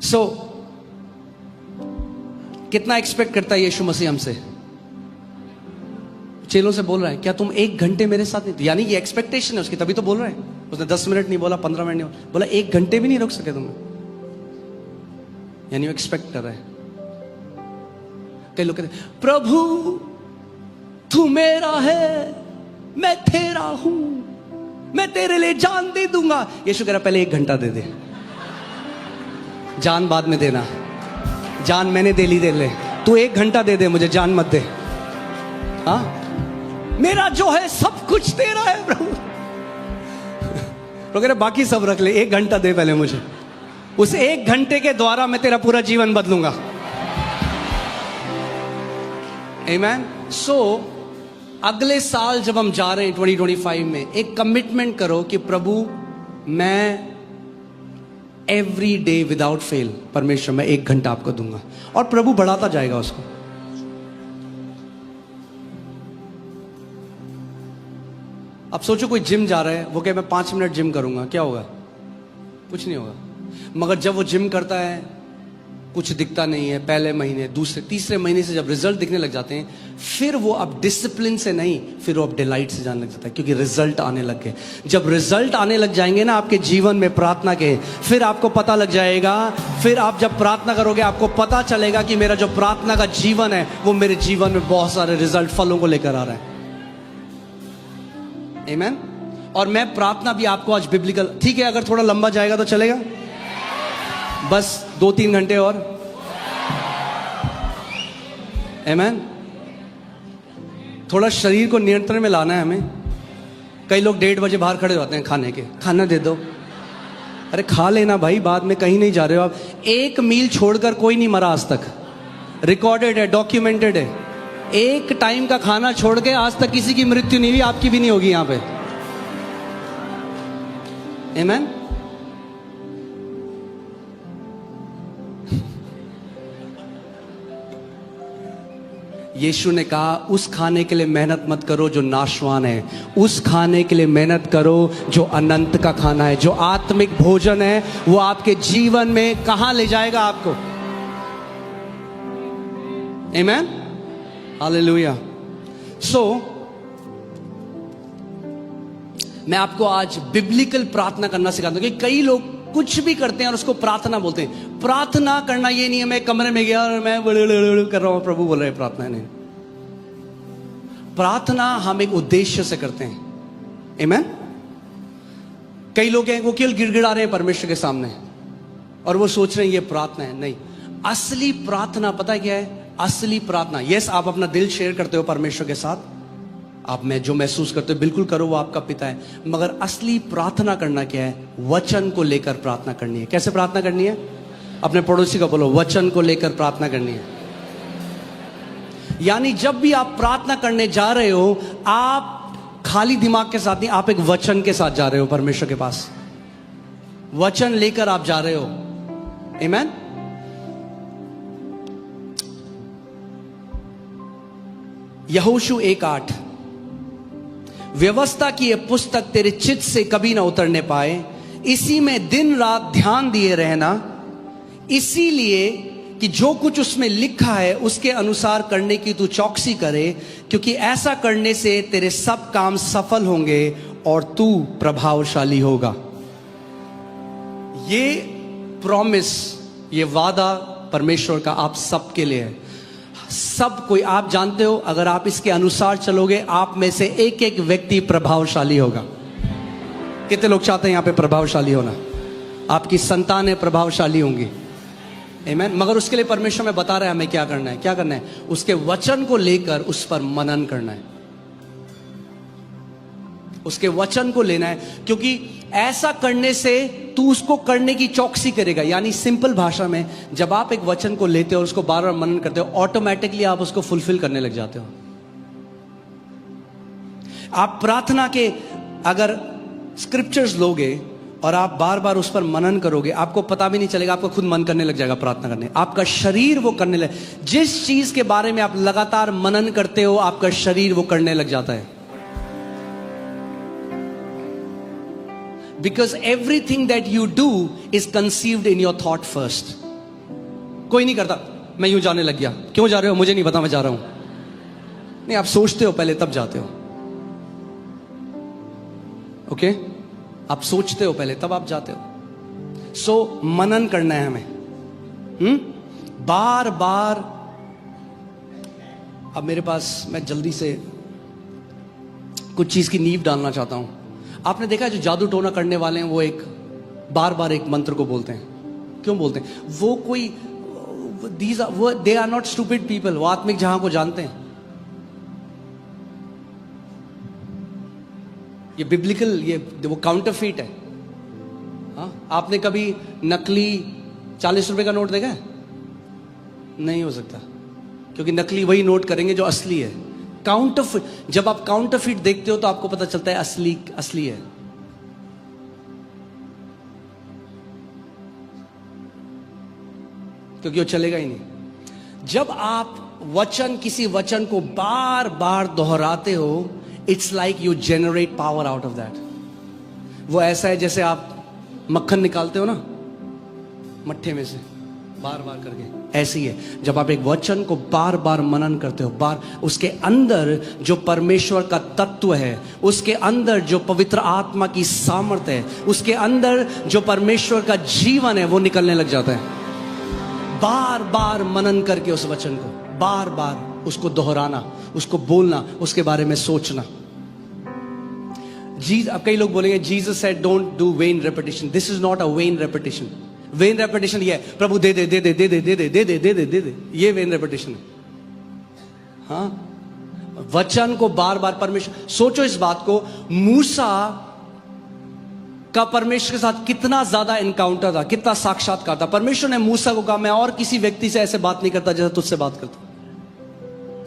सो कितना एक्सपेक्ट करता है यीशु मसीह हमसे? चेलों से बोल रहा है क्या तुम 1 घंटे मेरे साथ नहीं? यानी ये एक्सपेक्टेशन है उसकी, तभी तो बोल रहा है। उसने 10 मिनट नहीं बोला, 15 मिनट नहीं बोला, 1 घंटे भी नहीं रुक सके तुम। यानी वो एक्सपेक्ट कर रहे हैं। कई लोग कहते हैं प्रभु तू मेरा है, मैं तेरा हूं, मैं तेरे लिए जान दे दूंगा। यीशु कह रहा पहले 1 घंटा दे दे, जान बाद में देना। जान मैंने दे ली, दे ले, तू 1 घंटा दे दे मुझे, जान मत दे। हाँ, मेरा जो है सब कुछ तेरा है प्रभु। तो कह रहे बाकी सब रख ले, 1 घंटा दे पहले मुझे। उस 1 घंटे के द्वारा मैं तेरा पूरा जीवन बदलूंगा। आमेन। सो अगले साल जब हम जा रहे हैं 2025 में, एक कमिटमेंट करो कि प्रभु मैं एवरी डे विदाउट फेल परमेश्वर मैं 1 घंटा आपको दूंगा, और प्रभु बढ़ाता जाएगा उसको। अब सोचो कोई जिम जा रहा है, वो कहे मैं 5 मिनट जिम करूंगा, क्या होगा? कुछ नहीं होगा। मगर जब वो जिम करता है कुछ दिखता नहीं है, पहले महीने, दूसरे, तीसरे महीने से जब रिजल्ट दिखने लग जाते हैं, फिर वो अब डिसिप्लिन से नहीं, फिर वो अब डिलाइट से जाने लग जाता है, क्योंकि रिजल्ट आने लग गए। जब रिजल्ट आने लग जाएंगे ना आपके जीवन में प्रार्थना के, फिर आपको पता लग जाएगा, फिर आप जब प्रार्थना करोगे आपको पता चलेगा कि मेरा जो प्रार्थना का जीवन है वो मेरे जीवन में बहुत सारे रिजल्ट, फलों को लेकर आ रहा है। आमेन। और मैं प्रार्थना भी आपको आज बिब्लिकल, ठीक है अगर थोड़ा लंबा जाएगा तो चलेगा, बस 2-3 घंटे और। आमेन। थोड़ा शरीर को नियंत्रण में लाना है हमें। कई लोग 1:30 बजे बाहर खड़े होते हैं खाने के, खाना दे दो। अरे खा लेना भाई, बाद में कहीं नहीं जा रहे हो आप। 1 मील छोड़कर कोई नहीं मरा आज तक, रिकॉर्डेड है, डॉक्यूमेंटेड है। 1 टाइम का खाना छोड़ के आज तक किसी की मृत्यु नहीं हुई, आपकी भी नहीं होगी यहां पे। आमेन। यीशु ने कहा उस खाने के लिए मेहनत मत करो जो नाशवान है, उस खाने के लिए मेहनत करो जो अनंत का खाना है, जो आत्मिक भोजन है, वो आपके जीवन में कहां ले जाएगा आपको। आमेन। हालेलुया। सो मैं आपको आज बिब्लिकल प्रार्थना करना सिखाता हूं, क्योंकि कई लोग कुछ भी करते हैं और उसको प्रार्थना बोलते हैं। प्रार्थना करना ये नहीं है मैं कमरे में गया और मैं कर रहा हूं, प्रभु बोल रहे हैं प्रार्थना नहीं। प्रार्थना हम एक उद्देश्य से करते हैं। आमेन। कई लोग हैं वो केवल गिड़गिड़ा रहे हैं परमेश्वर के सामने और वो सोच रहे हैं ये प्रार्थना है। नहीं, असली प्रार्थना पता है क्या है? असली प्रार्थना, यस आप अपना दिल शेयर करते हो परमेश्वर के साथ, आप में जो महसूस करते हो बिल्कुल करो, वो आपका पिता है। मगर असली प्रार्थना करना क्या है? वचन को लेकर प्रार्थना करनी है। कैसे प्रार्थना करनी है? अपने पड़ोसी को बोलो वचन को लेकर प्रार्थना करनी है। यानी जब भी आप प्रार्थना करने जा रहे हो, आप खाली दिमाग के साथ नहीं, आप एक वचन के साथ जा रहे हो परमेश्वर के पास, वचन लेकर आप जा रहे हो। आमेन। यहोशू 1:8, व्यवस्था की यह पुस्तक तेरे चित्त से कभी ना उतरने पाए, इसी में दिन रात ध्यान दिए रहना, इसीलिए कि जो कुछ उसमें लिखा है उसके अनुसार करने की तू चौकसी करे, क्योंकि ऐसा करने से तेरे सब काम सफल होंगे और तू प्रभावशाली होगा। ये प्रॉमिस, ये वादा परमेश्वर का आप सबके लिए है। सब कोई, आप जानते हो अगर आप इसके अनुसार चलोगे, आप में से एक एक व्यक्ति प्रभावशाली होगा। कितने लोग चाहते हैं यहां पे प्रभावशाली होना? आपकी संतानें प्रभावशाली होंगी। आमेन। मगर उसके लिए परमेश्वर में बता रहा है हमें क्या करना है। क्या करना है? उसके वचन को लेकर उस पर मनन करना है, उसके वचन को लेना है, क्योंकि ऐसा करने से तू उसको करने की चौकसी करेगा। यानी सिंपल भाषा में, जब आप एक वचन को लेते हो और उसको बार बार मनन करते हो, ऑटोमेटिकली आप उसको फुलफिल करने लग जाते हो। आप प्रार्थना के अगर स्क्रिप्चर्स लोगे और आप बार बार उस पर मनन करोगे, आपको पता भी नहीं चलेगा, आपको खुद मन करने लग जाएगा प्रार्थना करने। आपका शरीर वो करने लगे, जिस चीज के बारे में आप लगातार मनन करते हो, आपका शरीर वो करने लग जाता है। Because everything that you do is conceived in your thought first. कोई नहीं करता मैं यूं जाने लग गया, क्यों जा रहे हो? मुझे नहीं पता, मैं जा रहा हूं। नहीं, आप सोचते हो पहले तब जाते हो। ओके? आप सोचते हो पहले तब आप जाते हो। सो मनन करना है हमें, बार बार। अब मेरे पास, मैं जल्दी से कुछ चीज की नींव डालना चाहता हूं। आपने देखा है जो जादू टोना करने वाले हैं, वो एक बार बार एक मंत्र को बोलते हैं। क्यों बोलते हैं? वो कोई they are not stupid people, वो आत्मिक जहां को जानते हैं। ये बिब्लिकल, वो काउंटरफीट है। हाँ, आपने कभी नकली 40 रुपए का नोट देखा है? नहीं हो सकता, क्योंकि नकली वही नोट करेंगे जो असली है। काउंटरफिट, जब आप काउंटरफिट देखते हो तो आपको पता चलता है असली असली है। क्योंकि वो चलेगा ही नहीं। जब आप किसी वचन को बार बार दोहराते हो, it's like you generate power out of that. वो ऐसा है जैसे आप मक्खन निकालते हो ना मट्ठे में से बार बार करके, ऐसी है जब आप एक वचन को बार बार मनन करते हो, उसके अंदर जो परमेश्वर का तत्व है, उसके अंदर जो पवित्र आत्मा की सामर्थ्य है, उसके अंदर जो परमेश्वर का जीवन है, वो निकलने लग जाता है। बार बार मनन करके उस वचन को बार बार उसको दोहराना, उसको बोलना, उसके बारे में सोचना। अब कई लोग बोलेंगे Jesus said don't do when repetition. This is not a when repetition. When repetition ये है प्रभु दे दे दे दे दे दे दे दे दे दे दे दे दे, ये वेन रेपिटेशन है। हाँ, वचन को बार बार परमेश्वर, सोचो इस बात को, मूसा का परमेश्वर के साथ कितना ज्यादा एनकाउंटर था, कितना साक्षात्कार था। परमेश्वर ने मूसा को कहा मैं और किसी व्यक्ति से ऐसे बात नहीं करता जैसे तुझसे बात करता।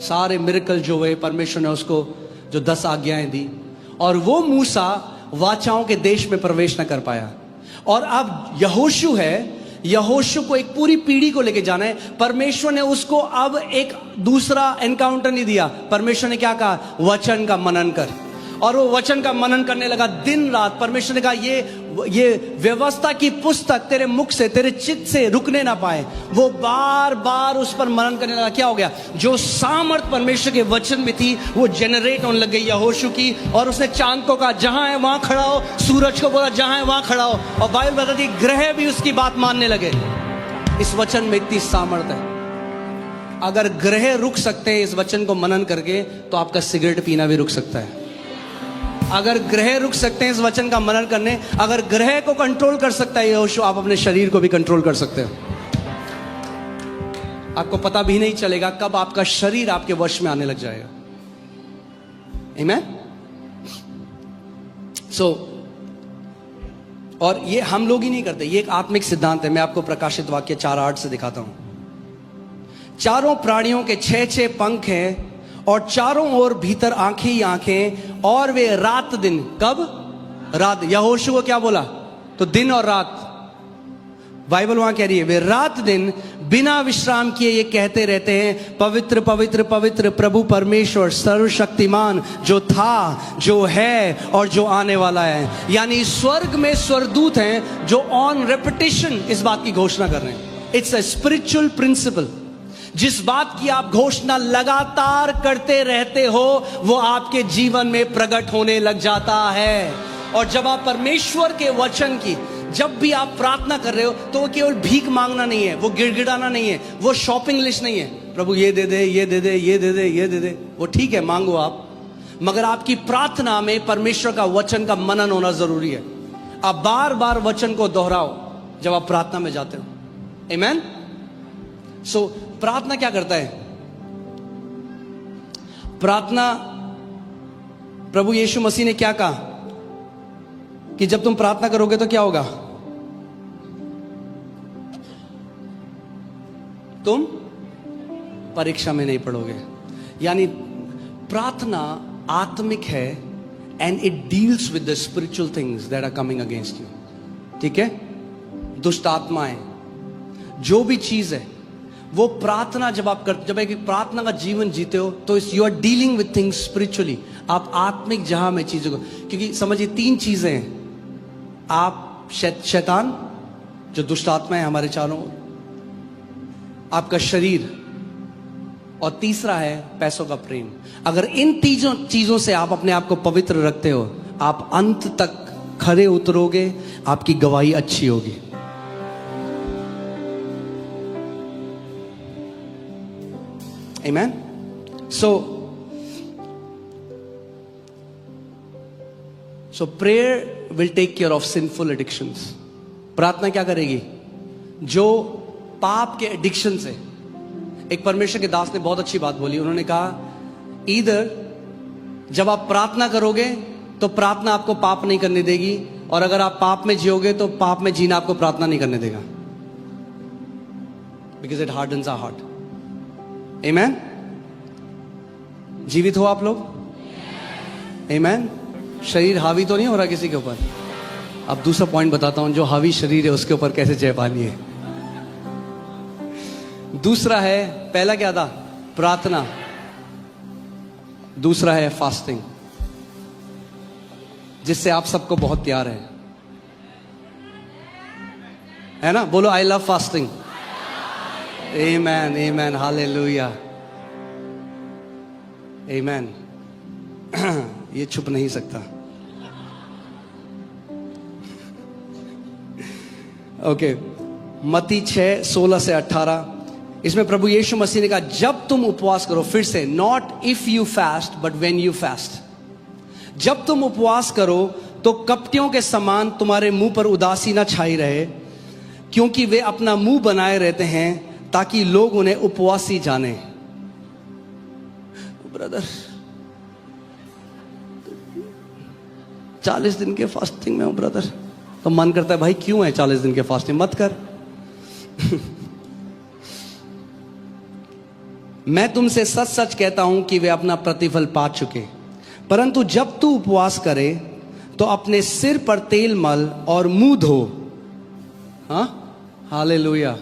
सारे मिरेकल जो हुए, परमेश्वर ने उसको जो 10 आज्ञाएं दी, और वो मूसा वाचाओं के देश में प्रवेश न कर पाया। और अब यहोशू है, यहोशू को एक पूरी पीढ़ी को लेके जाना है। परमेश्वर ने उसको अब एक दूसरा एनकाउंटर नहीं दिया। परमेश्वर ने क्या कहा, वचन का मनन कर। और वो वचन का मनन करने लगा दिन रात। परमेश्वर ने कहा ये व्यवस्था की पुस्तक तेरे मुख से, तेरे चित्त से रुकने ना पाए। वो बार बार उस पर मनन करने लगा। क्या हो गया, जो सामर्थ परमेश्वर के वचन में थी वो जनरेट होने लग गई यहोशू की। और उसने चांद को कहा जहां है वहां खड़ा हो, सूरज को बोला जहां है वहां खड़ा हो, और बाइबल बताती ग्रह भी उसकी बात मानने लगे। इस वचन में इतनी सामर्थ है। अगर ग्रह रुक सकते हैं इस वचन को मनन करके, तो आपका सिगरेट पीना भी रुक सकता है। अगर ग्रह रुक सकते हैं इस वचन का मनन करने, अगर ग्रह को कंट्रोल कर सकता है यहोशू, आप अपने शरीर को भी कंट्रोल कर सकते हो। आपको पता भी नहीं चलेगा कब आपका शरीर आपके वश में आने लग जाएगा। आमीन। और ये हम लोग ही नहीं करते, ये एक आत्मिक सिद्धांत है। मैं आपको प्रकाशित वाक्य 4:8 से दिखाता हूं। चारों प्राणियों के 6 पंख हैं और चारों ओर भीतर आंखें ही आंखें, और वे रात दिन, कब रात, यहोशू को क्या बोला, तो दिन और रात। बाइबल वहां कह रही है वे रात दिन बिना विश्राम किए ये कहते रहते हैं पवित्र पवित्र पवित्र प्रभु परमेश्वर सर्वशक्तिमान, जो था, जो है और जो आने वाला है। यानी स्वर्ग में स्वर्गदूत हैं जो ऑन रेपिटेशन इस बात की घोषणा कर रहे हैं। It's a spiritual principle. जिस बात की आप घोषणा लगातार करते रहते हो, वो आपके जीवन में प्रकट होने लग जाता है। और जब आप परमेश्वर के वचन की, जब भी आप प्रार्थना कर रहे हो, तो वो केवल भीख मांगना नहीं है, वो गिड़गिड़ाना नहीं है, वो शॉपिंग लिस्ट नहीं है, प्रभु ये दे दे, ये दे दे, ये दे दे, ये दे दे। वो ठीक है, मांगो आप, मगर आपकी प्रार्थना में परमेश्वर का वचन का मनन होना जरूरी है। आप बार बार वचन को दोहराओ जब आप प्रार्थना में जाते हो। आमीन। सो प्रार्थना क्या करता है? प्रार्थना, प्रभु यीशु मसीह ने क्या कहा कि जब तुम प्रार्थना करोगे तो क्या होगा, तुम परीक्षा में नहीं पड़ोगे। यानी प्रार्थना आत्मिक है, and it deals with the spiritual things that are coming against you. ठीक है, दुष्ट आत्माएं, जो भी चीज है, वो प्रार्थना जब आप करते, जब एक प्रार्थना का जीवन जीते हो, तो you are dealing with things spiritually. आप आत्मिक जहां में चीजों को, क्योंकि समझिए 3 चीजें हैं। आप शैतान जो दुष्ट आत्मा है हमारे चारों, आपका शरीर, और तीसरा है पैसों का प्रेम। अगर इन तीनों चीजों से आप अपने आप को पवित्र रखते हो, आप अंत तक खरे उतरोगे, आपकी गवाही अच्छी होगी। Amen. So prayer will take care of sinful addictions. प्रार्थना क्या करेगी? जो पाप के एडिक्शन से, एक परमेश्वर के दास ने बहुत अच्छी बात बोली। उन्होंने कहा इधर जब आप प्रार्थना करोगे तो प्रार्थना आपको पाप नहीं करने देगी, और अगर आप पाप में जियोगे तो पाप में जीना आपको प्रार्थना नहीं करने देगा, because it hardens our heart. Amen. जीवित हो आप लोग? आमेन। शरीर हावी तो नहीं हो रहा किसी के ऊपर? अब दूसरा पॉइंट बताता हूं, जो हावी शरीर है उसके ऊपर कैसे जय पानी है। दूसरा है, पहला क्या था? प्रार्थना। दूसरा है फास्टिंग, जिससे आप सबको बहुत प्यार है ना? बोलो I love fasting. Amen, amen, hallelujah, amen. ये छुप नहीं सकता। ओके, मत्ती 6:16 से 18, इसमें प्रभु यीशु मसीह ने कहा जब तुम उपवास करो, फिर से, not if you fast but when you fast. जब तुम उपवास करो तो कपटियों के समान तुम्हारे मुंह पर उदासी ना छाई रहे, क्योंकि वे अपना मुंह बनाए रहते हैं ताकि लोग उन्हें उपवासी जाने। ब्रदर 40 दिन के फास्टिंग में हूं ब्रदर, तो मन करता है भाई क्यों है 40 दिन के फास्टिंग, मत कर। मैं तुमसे सच सच कहता हूं कि वे अपना प्रतिफल पा चुके। परंतु जब तू उपवास करे तो अपने सिर पर तेल मल और मुंह धो। हाँ, हालेलुया।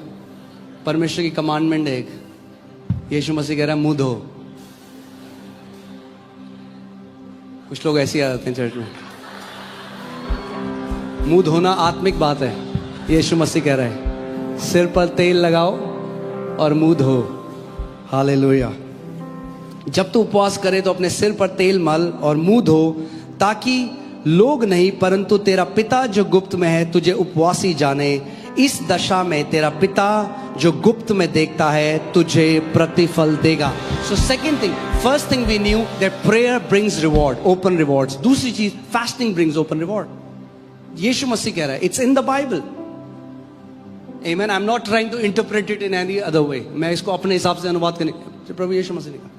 परमेश्वर की कमांडमेंट है एक, यीशु मसीह कह रहा है मुंह धो। कुछ लोग ऐसे ही आ जाते हैं चर्च में। मुंह धोना आत्मिक बात है। यीशु मसीह कह रहा है सिर पर तेल लगाओ और मुंह धो। हालेलुया। जब तू उपवास करे तो अपने सिर पर तेल मल और मुंह धो, ताकि लोग नहीं परंतु तेरा पिता जो गुप्त में है तुझे उपवासी जाने। इस दशा में तेरा पिता जो गुप्त में देखता है तुझे प्रतिफल देगा। So second thing, first thing we knew that prayer brings reward, open rewards. दूसरी चीज, फास्टिंग ब्रिंग्स ओपन रिवॉर्ड। यीशु मसीह कह रहा है, it's in the Bible. Amen. I am not trying to interpret it in any other way. मैं इसको अपने हिसाब से अनुवाद करने, प्रभु यीशु मसीह ने कहा।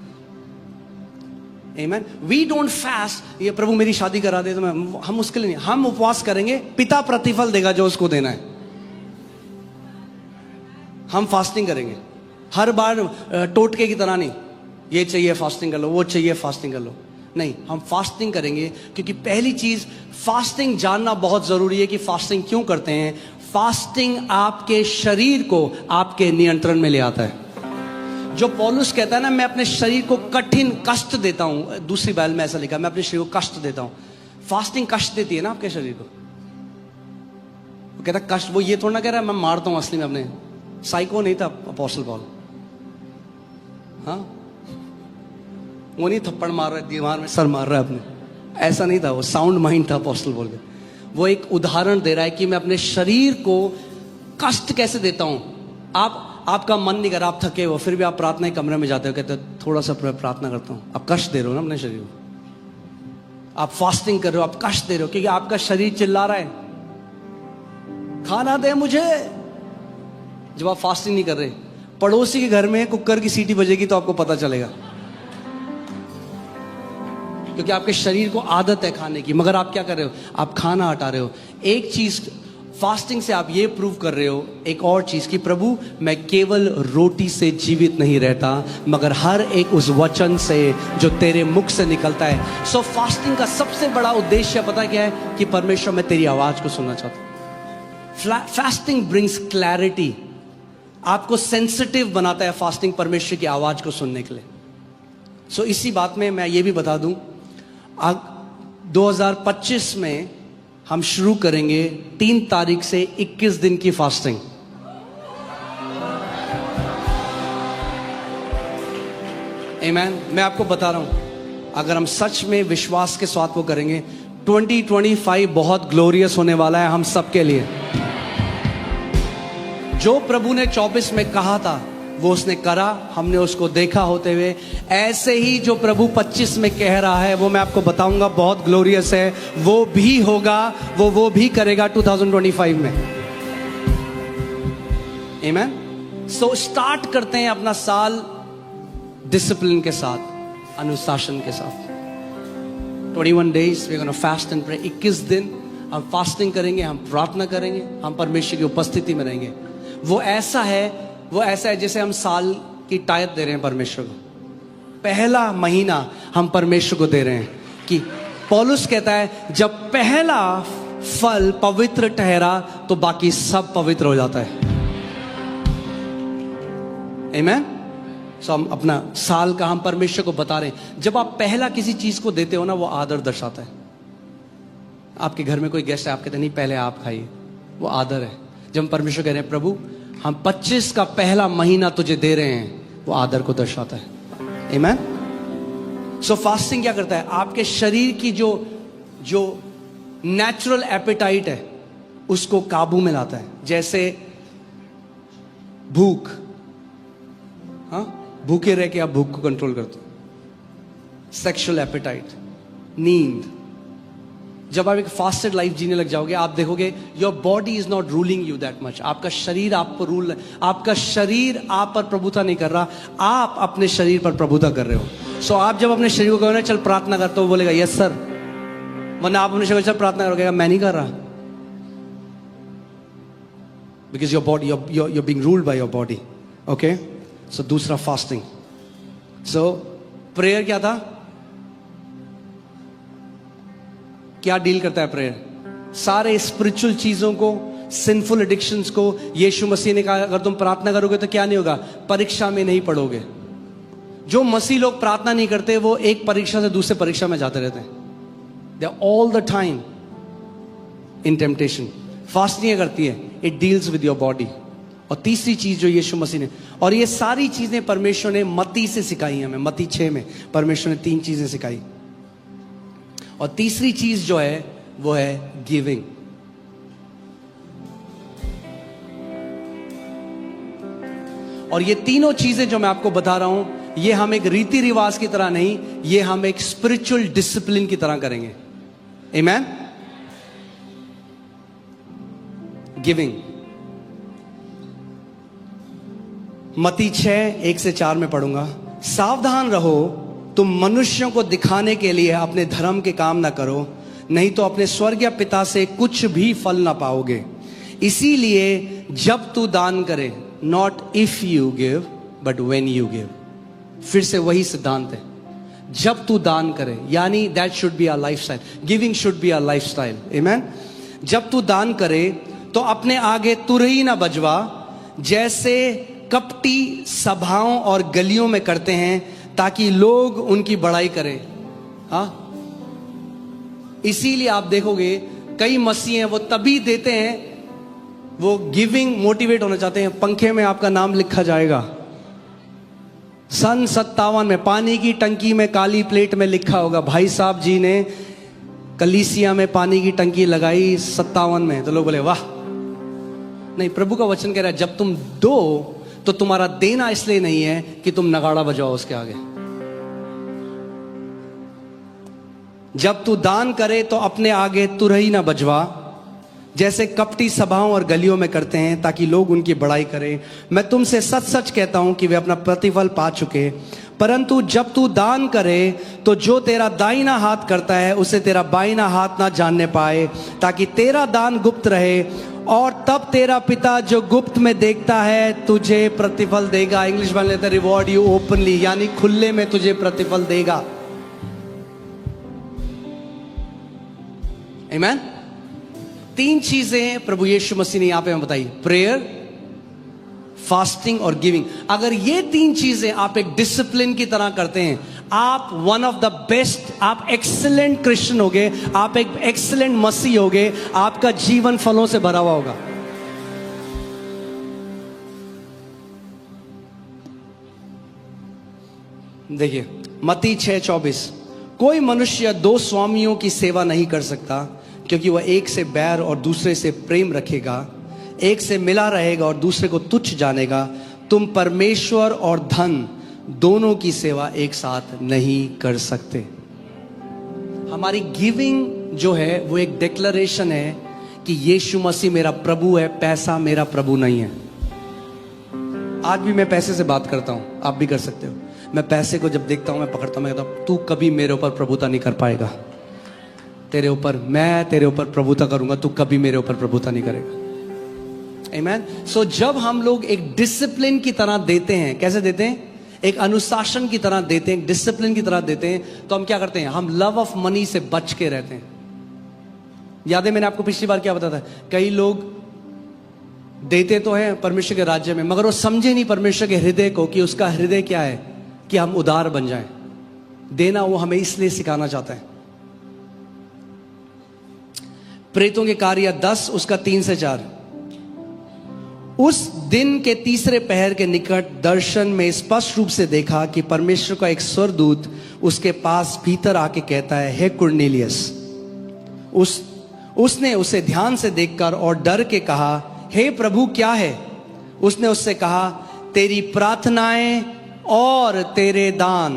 आमेन। वी डोंट फास्ट, ये प्रभु मेरी शादी करा दे तो मैं, हम उसके लिए नहीं, हम उपवास करेंगे, पिता प्रतिफल देगा जो उसको देना है। हम फास्टिंग करेंगे, हर बार टोटके की तरह नहीं, ये चाहिए फास्टिंग कर लो, वो चाहिए फास्टिंग कर लो, नहीं, हम फास्टिंग करेंगे। क्योंकि पहली चीज, फास्टिंग जानना बहुत जरूरी है कि फास्टिंग क्यों करते हैं। फास्टिंग आपके शरीर को आपके नियंत्रण में ले आता है। जो पौलुस कहता है ना, मैं अपने शरीर को कठिन कष्ट देता हूं, दूसरी बाइबल में ऐसा लिखा, मैं अपने शरीर को कष्ट देता हूं। फास्टिंग कष्ट देती है ना आपके शरीर को। वो कहता कष्ट, वो ये थोड़ा ना कह रहा है मैं मारता हूं, असली में अपने साइको नहीं था अपोस्टल पॉल। हाँ, वो नहीं थप्पड़ मार रहा है, दीवार में सर मार रहा है अपने, ऐसा नहीं था, वो साउंड माइंड था अपोस्टल पॉल का। वो एक उदाहरण दे रहा है कि मैं अपने शरीर को कष्ट कैसे देता हूं। आपका मन नहीं कर रहा, आप थके हो, फिर भी आप प्रार्थना के कमरे में जाते हो, कहते हो थोड़ा सा प्रार्थना करता हूं। आप कष्ट दे रहे हो ना अपने शरीर को। आप फास्टिंग कर रहे हो, आप कष्ट दे रहे हो, क्योंकि आपका शरीर चिल्ला रहा है खाना दे मुझे। जब आप फास्टिंग नहीं कर रहे, पड़ोसी के घर में कुकर की सीटी बजेगी तो आपको पता चलेगा, क्योंकि आपके शरीर को आदत है खाने की, मगर आप क्या कर रहे हो, आप खाना हटा रहे हो। एक चीज फास्टिंग से आप ये प्रूव कर रहे हो, एक और चीज, कि प्रभु मैं केवल रोटी से जीवित नहीं रहता, मगर हर एक उस वचन से जो तेरे मुख से निकलता है। सो फास्टिंग का सबसे बड़ा उद्देश्य पता क्या है, कि परमेश्वर मैं तेरी आवाज को सुनना चाहता हूं। फास्टिंग ब्रिंग्स क्लैरिटी, आपको सेंसिटिव बनाता है फास्टिंग परमेश्वर की आवाज को सुनने के लिए। सो इसी बात में मैं ये भी बता दूं, 2025 में हम शुरू करेंगे 3 तारीख से 21 दिन की फास्टिंग। आमेन। मैं आपको बता रहा हूं, अगर हम सच में विश्वास के साथ वो करेंगे, 2025 बहुत ग्लोरियस होने वाला है हम सबके लिए। जो प्रभु ने 24 में कहा था वो उसने करा, हमने उसको देखा होते हुए। ऐसे ही जो प्रभु 25 में कह रहा है वो मैं आपको बताऊंगा बहुत ग्लोरियस है, वो भी होगा, वो भी करेगा 2025 में। आमेन। सो स्टार्ट करते हैं अपना साल डिसिप्लिन के साथ, अनुशासन के साथ। 21 days we are gonna fast and pray. 21 दिन हम फास्टिंग करेंगे, हम प्रार्थना करेंगे, हम परमेश्वर की उपस्थिति में रहेंगे। वो ऐसा है जैसे हम साल कि टायत दे रहे हैं परमेश्वर को। पहला महीना हम परमेश्वर को दे रहे हैं। कि पौलुस कहता है जब पहला फल पवित्र ठहरा तो बाकी सब पवित्र हो जाता है। आमीन। सो हम अपना साल का हम परमेश्वर को बता रहे हैं। जब आप पहला किसी चीज को देते हो ना, वो आदर दर्शाता है। आपके घर में कोई गेस्ट है, आप कहते नहीं पहले आप खाइए, वो आदर है। जब हम परमेश्वर कह रहे हैं प्रभु हम 25 का पहला महीना तुझे दे रहे हैं, वो आदर को दर्शाता है। आमीन। सो फास्टिंग क्या करता है? आपके शरीर की जो नेचुरल एपेटाइट है उसको काबू में लाता है। जैसे भूख, हाँ, भूखे रह के आप भूख को कंट्रोल करते हो। सेक्सुअल एपेटाइट, नींद। जब आप एक फास्टेड लाइफ जीने लग जाओगे, आप देखोगे your body is not ruling you that much. आपका शरीर आप पर रूल, आपका शरीर आप पर प्रभुता नहीं कर रहा, आप अपने शरीर पर प्रभुता कर रहे हो। सो आप जब अपने शरीर को कहो ना चल प्रार्थना कर, तो वो बोलेगा यस सर, वरना आप अपने शरीर चल प्रार्थना करोगे, मैं नहीं कर रहा। Because your body, you're being ruled by your body. Okay? सो दूसरा फास्टिंग। सो प्रेयर क्या था? क्या डील करता है प्रेयर? सारे स्पिरिचुअल चीजों को, सिंफुल एडिक्शंस को। यीशु मसीह ने कहा अगर तुम प्रार्थना करोगे तो क्या नहीं होगा? परीक्षा में नहीं पड़ोगे। जो मसीह लोग प्रार्थना नहीं करते वो एक परीक्षा से दूसरे परीक्षा में जाते रहते हैं। They are all the time in temptation. Fasting करती है, it deals with your body. और तीसरी चीज जो यीशु मसीह ने, और ये सारी चीजें परमेश्वर ने मत्ती से सिखाई हमें। मत्ती 6 में परमेश्वर ने 3 चीजें सिखाई। और तीसरी चीज जो है वो है गिविंग। और ये तीनों चीजें जो मैं आपको बता रहा हूं, ये हम एक रीति रिवाज की तरह नहीं, ये हम एक स्पिरिचुअल डिसिप्लिन की तरह करेंगे। आमीन। गिविंग। मत्ती 6:1-4 में पढ़ूंगा। सावधान रहो, तुम मनुष्यों को दिखाने के लिए अपने धर्म के काम ना करो, नहीं तो अपने स्वर्गीय पिता से कुछ भी फल ना पाओगे। इसीलिए जब तू दान करे, not if you give but when you give. फिर से वही सिद्धांत है, जब तू दान करे, यानी that should be our lifestyle. Giving should be our lifestyle. आमीन। जब तू दान करे तो अपने आगे तुरही ना बजवा, जैसे कपटी सभाओं और गलियों में करते हैं, ताकि लोग उनकी बड़ाई करें। हाँ, इसीलिए आप देखोगे कई मसीह हैं वो तभी देते हैं, वो गिविंग मोटिवेट होना चाहते हैं। पंखे में आपका नाम लिखा जाएगा। सन 57 में पानी की टंकी में काली प्लेट में लिखा होगा भाई साहब जी ने कलीसिया में पानी की टंकी लगाई 57 में। तो लोग बोले वाह। नहीं, प्रभु का वचन कह रहा है जब तुम दो तो तुम्हारा देना इसलिए नहीं है कि तुम नगाड़ा बजाओ उसके आगे। जब तू दान करे तो अपने आगे तुरही ना बजवा, जैसे कपटी सभाओं और गलियों में करते हैं, ताकि लोग उनकी बड़ाई करें। मैं तुमसे सच सच कहता हूं कि वे अपना प्रतिफल पा चुके। परंतु जब तू दान करे तो जो तेरा दाहिना हाथ करता है उसे तेरा बाइना हाथ ना जानने पाए, ताकि तेरा दान गुप्त रहे, और तब तेरा पिता जो गुप्त में देखता है तुझे प्रतिफल देगा। इंग्लिश में लेते रिवॉर्ड यू ओपनली, यानी खुले में तुझे प्रतिफल देगा। आमीन। 3 चीजें प्रभु यीशु मसीह ने यहां पे हमें बताई, प्रेयर, फास्टिंग और गिविंग। अगर ये 3 चीजें आप एक डिसिप्लिन की तरह करते हैं, आप वन ऑफ द बेस्ट, आप एक्सीलेंट क्रिश्चियन होगे, आप एक एक्सीलेंट मसीह होगे, आपका जीवन फलों से भरा हुआ होगा। देखिए मत्ती 6:24, कोई मनुष्य 2 स्वामियों की सेवा नहीं कर सकता, क्योंकि वह एक से बैर और दूसरे से प्रेम रखेगा, एक से मिला रहेगा और दूसरे को तुच्छ जानेगा। तुम परमेश्वर और धन दोनों की सेवा एक साथ नहीं कर सकते। हमारी गिविंग जो है वो एक डिक्लेरेशन है कि यीशु मसीह मेरा प्रभु है, पैसा मेरा प्रभु नहीं है। आज भी मैं पैसे से बात करता हूं, आप भी कर सकते हो। मैं पैसे को जब देखता हूं, मैं पकड़ता हूं, मैं कहता हूं तू कभी मेरे ऊपर प्रभुता नहीं कर पाएगा। मैं तेरे ऊपर प्रभुता करूंगा, तू कभी मेरे ऊपर प्रभुता नहीं करेगा। आमीन। सो जब हम लोग एक डिसिप्लिन की तरह देते हैं, कैसे देते हैं? एक अनुशासन की तरह देते हैं, एक डिसिप्लिन की तरह देते हैं, तो हम क्या करते हैं? हम लव ऑफ मनी से बच के रहते हैं। याद है मैंने आपको पिछली बार क्या बताया था? कई लोग देते तो हैं परमेश्वर के राज्य में, मगर वो समझे नहीं परमेश्वर के हृदय को, कि उसका हृदय क्या है, कि हम उदार बन जाएं। देना वो हमें इसलिए सिखाना चाहता है। प्रेतों के कार्य 10 उसका 3 से 4। उस दिन के तीसरे पहर के निकट दर्शन में स्पष्ट रूप से देखा कि परमेश्वर का एक स्वर्गदूत उसके पास भीतर आके कहता है, हे कुरनेलियस। उसने उसे ध्यान से देखकर और डर के कहा, हे प्रभु क्या है? उसने उससे कहा, तेरी प्रार्थनाएं और तेरे दान।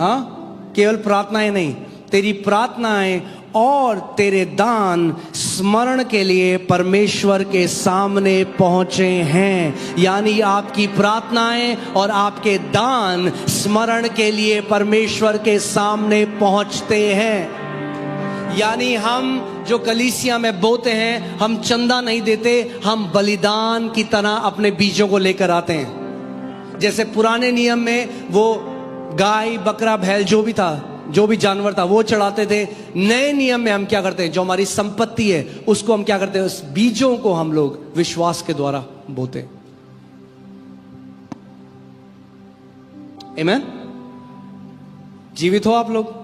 हाँ, केवल प्रार्थनाएं नहीं, तेरी प्रार्थनाएं और तेरे दान स्मरण के लिए परमेश्वर के सामने पहुंचे हैं। यानी आपकी प्रार्थनाएं और आपके दान स्मरण के लिए परमेश्वर के सामने पहुंचते हैं। यानी हम जो कलीसिया में बोते हैं, हम चंदा नहीं देते, हम बलिदान की तरह अपने बीजों को लेकर आते हैं। जैसे पुराने नियम में वो गाय, बकरा, बैल जो भी था, जो भी जानवर था, वो चढ़ाते थे। नए नियम में हम क्या करते हैं? जो हमारी संपत्ति है उसको हम क्या करते हैं? उस बीजों को हम लोग विश्वास के द्वारा बोते हैं। आमीन। जीवित हो आप लोग?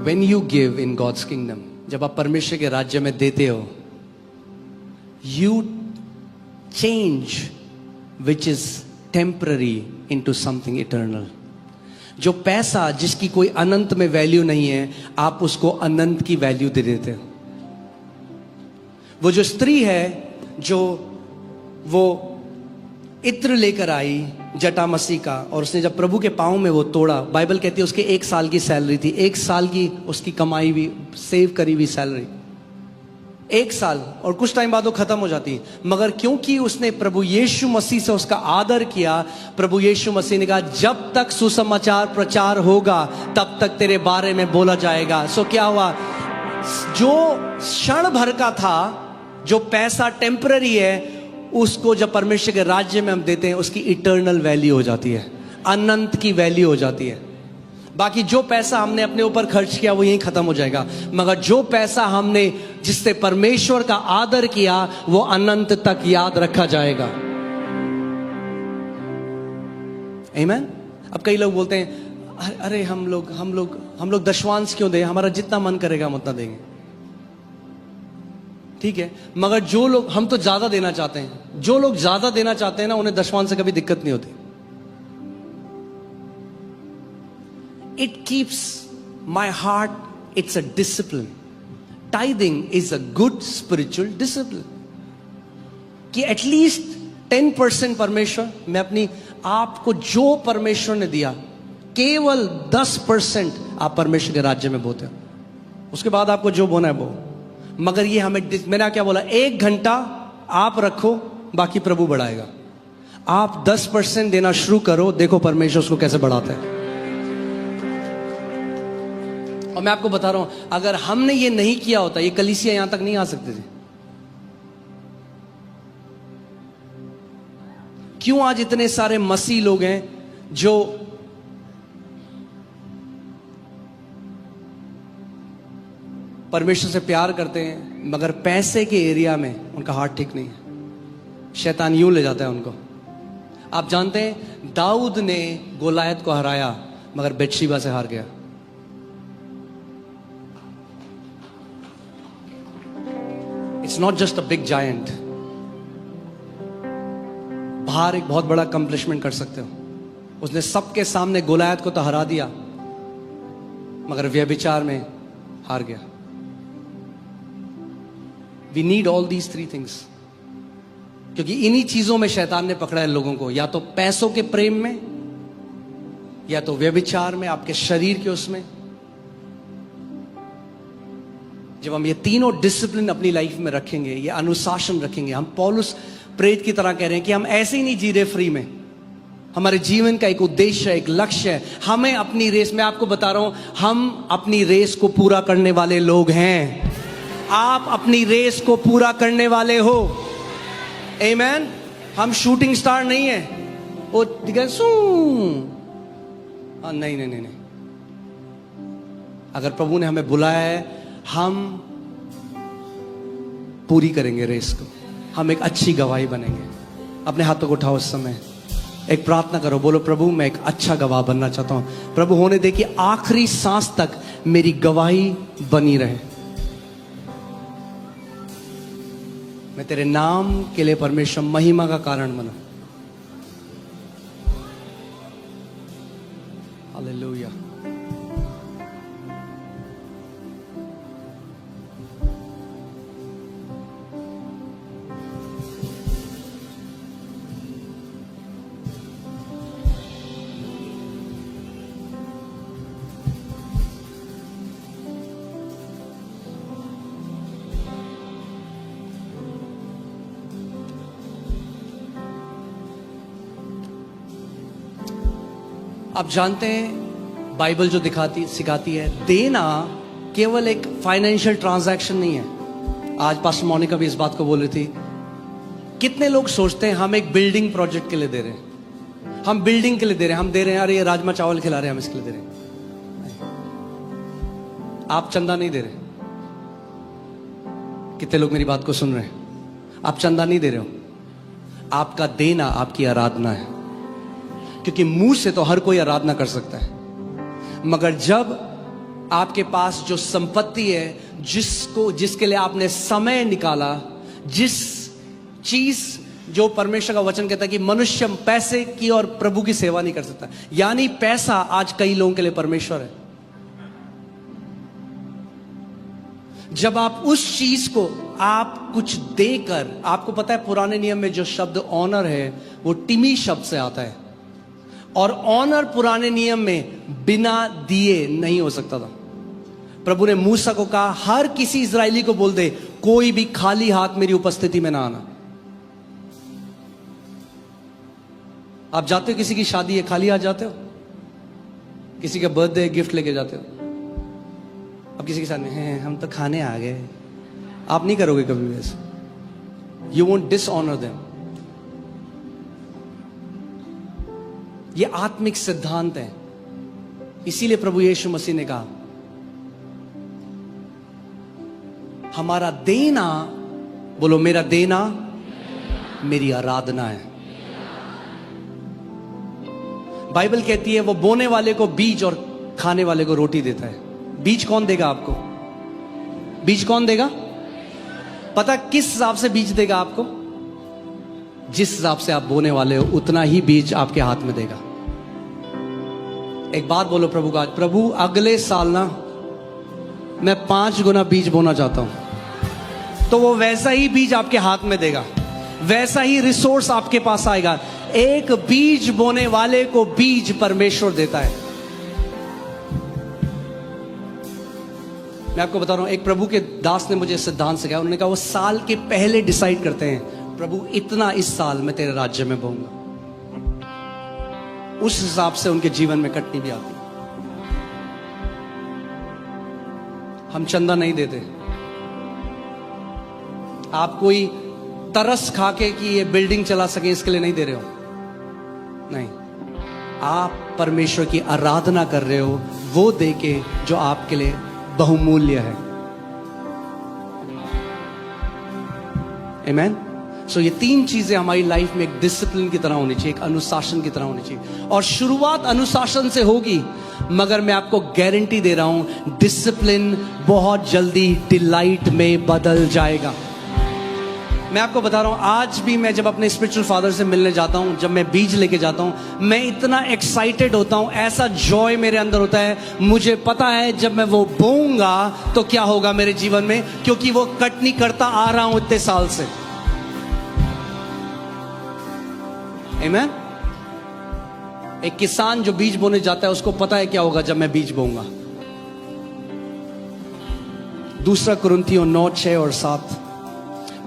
When you give in God's kingdom, जब आप परमेश्वर के राज्य में देते हो, you change which is temporary into something eternal. जो पैसा जिसकी कोई अनंत में वैल्यू नहीं है, आप उसको अनंत की वैल्यू दे देते हो। वो जो स्त्री है, जो वो इत्र लेकर आई जटामसी का, और उसने जब प्रभु के पांव में वो तोड़ा, बाइबल कहती है उसके 1 साल की सैलरी थी, 1 साल की उसकी कमाई हुई, सेव करी हुई सैलरी, 1 साल, और कुछ टाइम बाद वो खत्म हो जाती है। मगर क्योंकि उसने प्रभु यीशु मसीह से उसका आदर किया, प्रभु यीशु मसीह ने कहा, जब तक सुसमाचार प्रचार होगा तब तक तेरे बारे में बोला जाएगा। सो क्या हुआ? जो क्षण भर का था, जो पैसा टेम्पररी है, उसको जब परमेश्वर के राज्य में हम देते हैं, उसकी इटर्नल वैल्यू हो जाती है, अनंत की वैल्यू हो जाती है। बाकी जो पैसा हमने अपने ऊपर खर्च किया वो यहीं खत्म हो जाएगा, मगर जो पैसा हमने जिससे परमेश्वर का आदर किया वो अनंत तक याद रखा जाएगा। आमीन। अब कई लोग बोलते हैं, अरे हम लोग दशवांश क्यों दें? हमारा जितना मन करेगा हम उतना देंगे। ठीक है, मगर जो लोग, हम तो ज्यादा देना चाहते हैं, जो लोग ज्यादा देना चाहते हैं ना, उन्हें दशवांश से कभी दिक्कत नहीं होती। It keeps my heart, it's a discipline. Tithing is a good spiritual discipline. कि एटलीस्ट 10% परमेश्वर, मैं अपनी आप को जो परमेश्वर ने दिया, केवल 10% आप परमेश्वर के राज्य में बोते हो। उसके बाद आपको जो बोना है वो। मगर ये हमें, मैंने क्या बोला, 1 घंटा आप रखो, बाकी प्रभु बढ़ाएगा। आप 10% देना शुरू करो, देखो परमेश्वर उसको कैसे बढ़ाता है। और मैं आपको बता रहा हूं, अगर हमने ये नहीं किया होता, ये कलीसिया यहां तक नहीं आ सकते थे। क्यों आज इतने सारे मसीह लोग हैं जो परमेश्वर से प्यार करते हैं, मगर पैसे के एरिया में उनका हार्ट ठीक नहीं है, शैतान यूं ले जाता है उनको। आप जानते हैं दाऊद ने गोलायत को हराया, मगर बेतशेबा से हार गया। It's not just a big giant. बाहर एक बहुत बड़ा अकम्प्लिशमेंट कर सकते हो, उसने सबके सामने गोलायत को तो हरा दिया, मगर व्यभिचार में हार गया। We need all these 3 things, क्योंकि इन्हीं चीजों में शैतान ने पकड़ा है लोगों को, या तो पैसों के प्रेम में, या तो व्यभिचार में, आपके शरीर के उसमें। जब हम ये तीनों डिसिप्लिन अपनी लाइफ में रखेंगे, ये अनुशासन रखेंगे, हम पौलुस प्रेरित की तरह कह रहे हैं कि हम ऐसे ही नहीं जी रहे फ्री में, हमारे जीवन का एक उद्देश्य है, एक लक्ष्य है। हमें अपनी रेस, मैं आपको बता रहा हूं, हम अपनी रेस को पूरा करने वाले लोग हैं। आप अपनी रेस को पूरा करने वाले हो। आमीन। हम शूटिंग स्टार नहीं है। ओ नहीं नहीं नहीं नहीं। अगर प्रभु ने हमें बुलाया है, हम पूरी करेंगे रेस को। हम एक अच्छी गवाही बनेंगे। अपने हाथों को उठाओ इस समय, एक प्रार्थना करो, बोलो प्रभु मैं एक अच्छा गवाह बनना चाहता हूं। प्रभु होने दे कि आखिरी सांस तक मेरी गवाही बनी रहे। मैं तेरे नाम के लिए परमेश्वर महिमा का कारण बनूं। हालेलुया। आप जानते हैं बाइबल जो सिखाती है, देना केवल एक फाइनेंशियल ट्रांजैक्शन नहीं है। आज पास्टर मोनिका भी इस बात को बोल रही थी। कितने लोग सोचते हैं हम एक बिल्डिंग प्रोजेक्ट के लिए दे रहे हैं, हम बिल्डिंग के लिए दे रहे हैं, हम दे रहे हैं अरे ये राजमा चावल खिला रहे हैं, हम इसके लिए दे रहे हैं। आप चंदा नहीं दे रहे। कितने लोग मेरी बात को सुन रहे हैं? आप चंदा नहीं दे रहे हो। आपका देना आपकी आराधना है, क्योंकि मुंह से तो हर कोई आराधना कर सकता है, मगर जब आपके पास जो संपत्ति है, जिसके लिए आपने समय निकाला, जिस चीज जो परमेश्वर का वचन कहता है कि मनुष्य पैसे की और प्रभु की सेवा नहीं कर सकता, यानी पैसा आज कई लोगों के लिए परमेश्वर है। जब आप उस चीज को आप कुछ देकर, आपको पता है पुराने नियम में जो शब्द ऑनर है वो टिमी शब्द से आता है, और ऑनर पुराने नियम में बिना दिए नहीं हो सकता था। प्रभु ने मूसा को कहा हर किसी इजरायली को बोल दे कोई भी खाली हाथ मेरी उपस्थिति में ना आना। आप जाते हो किसी की शादी है, खाली हाथ जाते हो? किसी का बर्थडे गिफ्ट लेके जाते हो? अब किसी के साथ में हैं हम तो खाने आ गए, आप नहीं करोगे कभी वैसे। You won't dishonour them. ये आत्मिक सिद्धांत है। इसीलिए प्रभु यीशु मसीह ने कहा हमारा देना, बोलो मेरा देना मेरी आराधना है। बाइबल कहती है वो बोने वाले को बीज और खाने वाले को रोटी देता है। बीज कौन देगा आपको? बीज कौन देगा? पता किस हिसाब से बीज देगा आपको? जिस हिसाब से आप बोने वाले हो उतना ही बीज आपके हाथ में देगा। एक बात बोलो प्रभु का, प्रभु अगले साल ना मैं 5 गुना बीज बोना चाहता हूं, तो वो वैसा ही बीज आपके हाथ में देगा, वैसा ही रिसोर्स आपके पास आएगा। एक बीज बोने वाले को बीज परमेश्वर देता है। मैं आपको बता रहा हूं, एक प्रभु के दास ने मुझे सिद्धांत सिखाया। उन्होंने कहा वो साल के पहले डिसाइड करते हैं प्रभु इतना इस साल मैं तेरे राज्य में बोऊंगा, उस हिसाब से उनके जीवन में कटनी भी आती। हम चंदा नहीं देते। आप कोई तरस खा के कि ये बिल्डिंग चला सके इसके लिए नहीं दे रहे हो, नहीं। आप परमेश्वर की आराधना कर रहे हो वो दे के जो आपके लिए बहुमूल्य है। आमीन। सो ये 3 चीजें हमारी लाइफ में एक डिसिप्लिन की तरह होनी चाहिए, एक अनुशासन की तरह होनी चाहिए। और शुरुआत अनुशासन से होगी, मगर मैं आपको गारंटी दे रहा हूं डिसिप्लिन बहुत जल्दी डिलाइट में बदल जाएगा। मैं आपको बता रहा हूं, आज भी मैं जब अपने स्पिरिचुअल फादर से मिलने जाता हूं, जब मैं बीज लेके जाता हूं, मैं इतना एक्साइटेड होता हूं, ऐसा जॉय मेरे अंदर होता है। मुझे पता है जब मैं वो बोऊंगा तो क्या होगा मेरे जीवन में, क्योंकि वो कटनी करता आ रहा हूं इतने साल से। आमीन। एक किसान जो बीज बोने जाता है उसको पता है क्या होगा जब मैं बीज बोऊंगा। 2 कुरिन्थियों 9:6 और 7।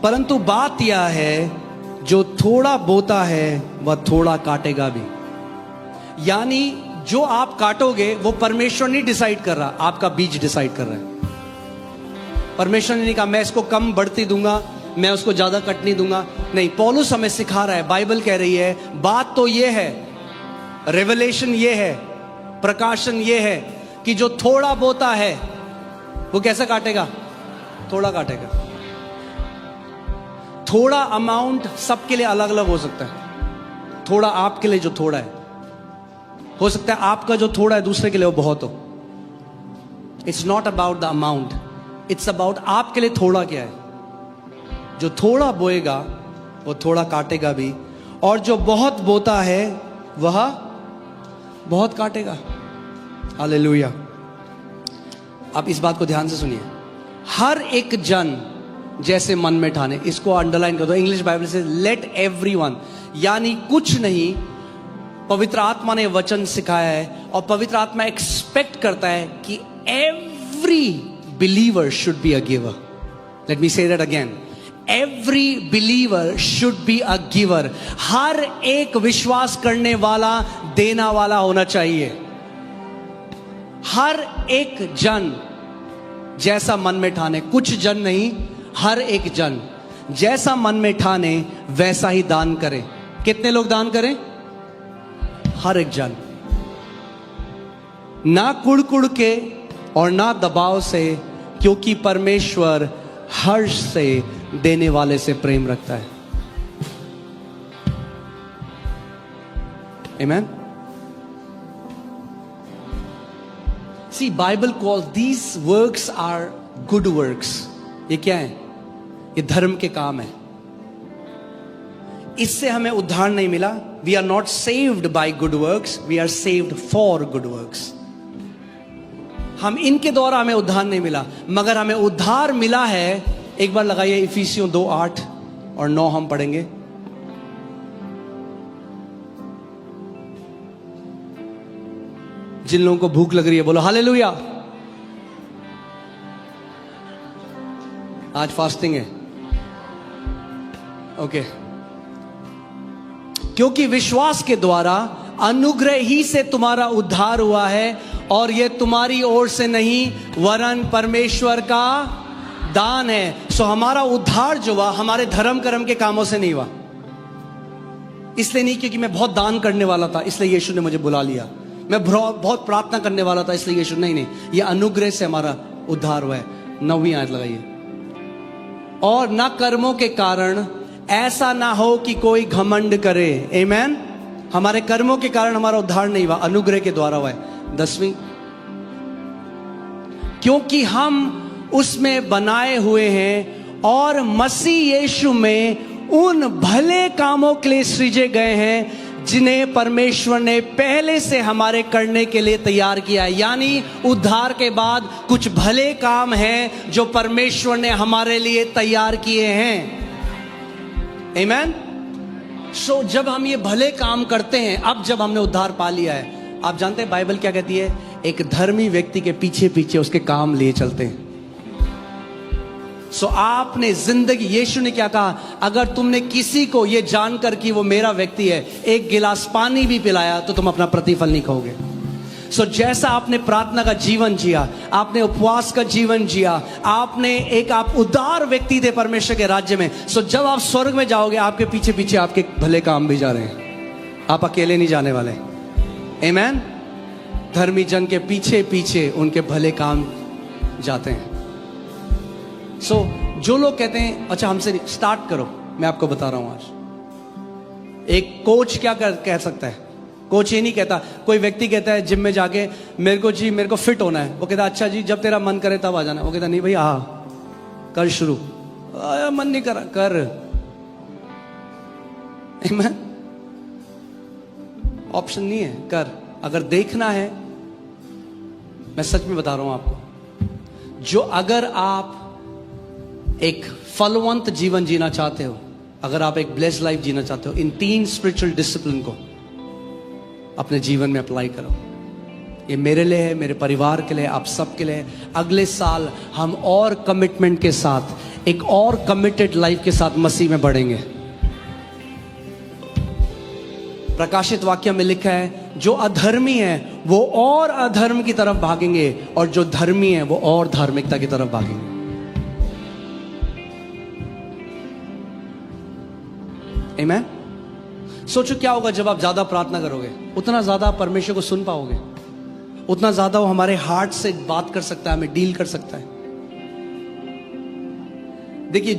परंतु बात यह है जो थोड़ा बोता है वह थोड़ा काटेगा भी। यानी जो आप काटोगे वो परमेश्वर नहीं डिसाइड कर रहा, आपका बीज डिसाइड कर रहा है। परमेश्वर ने नहीं कहा मैं इसको कम बढ़ती दूंगा, मैं उसको ज्यादा कट नहीं दूंगा। नहीं, पौलुस हमें सिखा रहा है, बाइबल कह रही है, बात तो ये है, रेवलेशन ये है, प्रकाशन ये है कि जो थोड़ा बोता है वो कैसे काटेगा? थोड़ा काटेगा। थोड़ा अमाउंट सबके लिए अलग अलग हो सकता है। थोड़ा आपके लिए जो थोड़ा है, हो सकता है आपका जो थोड़ा है दूसरे के लिए वो बहुत हो। It's not about the amount, it's about आपके लिए थोड़ा क्या है। जो थोड़ा बोएगा वो थोड़ा काटेगा भी, और जो बहुत बोता है वह बहुत काटेगा। हालेलुया। अब इस बात को ध्यान से सुनिए। हर एक जन जैसे मन में ठाने, इसको अंडरलाइन कर दो। इंग्लिश बाइबल से लेट एवरीवन, यानी कुछ नहीं, पवित्र आत्मा ने वचन सिखाया है और पवित्र आत्मा एक्सपेक्ट करता है कि every believer should be a giver. Let me say that again, every believer should be a giver. हर एक विश्वास करने वाला देना वाला होना चाहिए। हर एक जन जैसा मन में ठाने, कुछ जन नहीं, हर एक जन जैसा मन में ठाने वैसा ही दान करे। कितने लोग दान करें? हर एक जन, ना कुड़ के और ना दबाव से, क्योंकि परमेश्वर हर्ष से देने वाले से प्रेम रखता है। आमीन। See, Bible calls these works are good works. ये क्या है? ये धर्म के काम है। इससे हमें उद्धार नहीं मिला। We are not saved by good works, we are saved for good works. हम इनके द्वारा हमें उद्धार नहीं मिला, मगर हमें उद्धार मिला है। एक बार लगाइए इफिसियों 2:8 और 9 हम पढ़ेंगे। जिन लोगों को भूख लग रही है बोलो हालेलुया। आज फास्टिंग है, ओके। क्योंकि विश्वास के द्वारा अनुग्रह ही से तुम्हारा उद्धार हुआ है, और यह तुम्हारी ओर से नहीं वरन परमेश्वर का दान है। सो हमारा उद्धार जो हुआ हमारे धर्म कर्म के कामों से नहीं हुआ। इसलिए नहीं क्योंकि मैं बहुत दान करने वाला था इसलिए यीशु ने मुझे बुला लिया, मैं बहुत प्रार्थना करने वाला था इसलिए यीशु, नहीं, ये अनुग्रह से हमारा उद्धार हुआ है। 9वीं आयत लगाइए। और ना कर्मों के कारण, ऐसा ना हो कि कोई घमंड करे। आमीन। हमारे कर्मों के कारण हमारा उद्धार नहीं हुआ, अनुग्रह के द्वारा हुआ है। 10वीं, क्योंकि हम उसमें बनाए हुए हैं और मसीह यीशु में उन भले कामों के लिए सृजे गए हैं जिन्हें परमेश्वर ने पहले से हमारे करने के लिए तैयार किया है। यानी उद्धार के बाद कुछ भले काम हैं जो परमेश्वर ने हमारे लिए तैयार किए हैं। आमीन। सो जब हम ये भले काम करते हैं, अब जब हमने उद्धार पा लिया है, आप जानते हैं बाइबल क्या कहती है? एक धर्मी व्यक्ति के पीछे पीछे उसके काम लिए चलते हैं। सो आपने जिंदगी, यीशु ने क्या कहा? अगर तुमने किसी को ये जानकर कि वो मेरा व्यक्ति है एक गिलास पानी भी पिलाया तो तुम अपना प्रतिफल नहीं खोगे। सो जैसा आपने प्रार्थना का जीवन जिया, आपने उपवास का जीवन जिया, आपने आप उदार व्यक्ति थे परमेश्वर के राज्य में। सो जब आप स्वर्ग में जाओगे आपके पीछे पीछे आपके भले काम भी जा रहे हैं, आप अकेले नहीं जाने वाले। आमीन। धर्मी जन के पीछे पीछे उनके भले काम जाते हैं। सो जो लोग कहते हैं अच्छा हमसे स्टार्ट करो, मैं आपको बता रहा हूं आज। एक कोच क्या कह सकता है? कोच ये नहीं कहता, कोई व्यक्ति कहता है जिम में जाके मेरे को फिट होना है, वो कहता अच्छा जी जब तेरा मन करे तब आ जाना। वो कहता नहीं भाई कर शुरू, मन नहीं करा कर। ऑप्शन नहीं है, कर। अगर देखना है, मैं सच में बता रहा हूं आपको, जो अगर आप एक फलवंत जीवन जीना चाहते हो, अगर आप एक ब्लेस्ड लाइफ जीना चाहते हो, इन 3 स्पिरिचुअल डिसिप्लिन को अपने जीवन में अप्लाई करो। ये मेरे लिए है, मेरे परिवार के लिए, आप सब के लिए। अगले साल हम और कमिटमेंट के साथ, एक और कमिटेड लाइफ के साथ मसीह में बढ़ेंगे। प्रकाशित वाक्य में लिखा है, जो अधर्मी है वो और अधर्म की तरफ भागेंगे और जो धर्मी है वो और धार्मिकता की तरफ भागेंगे। आमीन। सोचो क्या होगा जब आप ज्यादा प्रार्थना करोगे, उतना ज्यादा आप परमेश्वर को सुन पाओगे, उतना ज्यादा वो हमारे हार्ट से बात कर सकता है, हमें डील कर सकता है। देखिए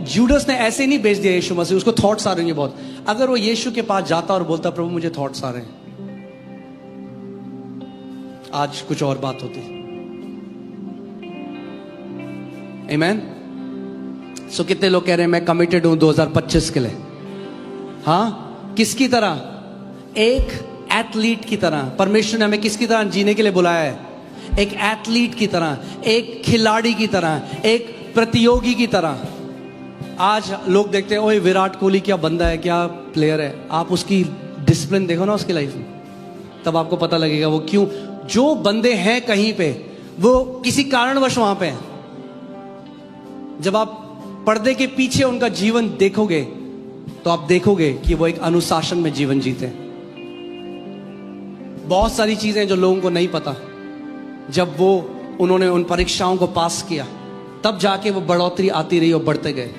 जूडस ने ऐसे नहीं भेज दिया यीशु मसीह, उसको थॉट्स आ रहे हैं बहुत। अगर वो यीशु के पास जाता और बोलता प्रभु मुझे थॉट्स आ रहे हैं, आज कुछ और बात होती। आमीन। सो कितने लोग कह रहे हैं मैं कमिटेड हूं 2025 के लिए? हाँ, किसकी तरह? एक एथलीट की तरह। परमेश्वर ने हमें किसकी तरह जीने के लिए बुलाया है? एक एथलीट की तरह, एक खिलाड़ी की तरह, एक प्रतियोगी की तरह। आज लोग देखते हैं ओए विराट कोहली क्या बंदा है, क्या प्लेयर है। आप उसकी डिसिप्लिन देखो ना उसकी लाइफ में, तब आपको पता लगेगा वो क्यों। जो बंदे हैं कहीं पे वो किसी कारणवश वहां पे हैं। जब आप पर्दे के पीछे उनका जीवन देखोगे तो आप देखोगे कि वो एक अनुशासन में जीवन जीते हैं। बहुत सारी चीजें जो लोगों को नहीं पता, जब उन्होंने उन परीक्षाओं को पास किया तब जाके वो बढ़ोतरी आती रही और बढ़ते गए।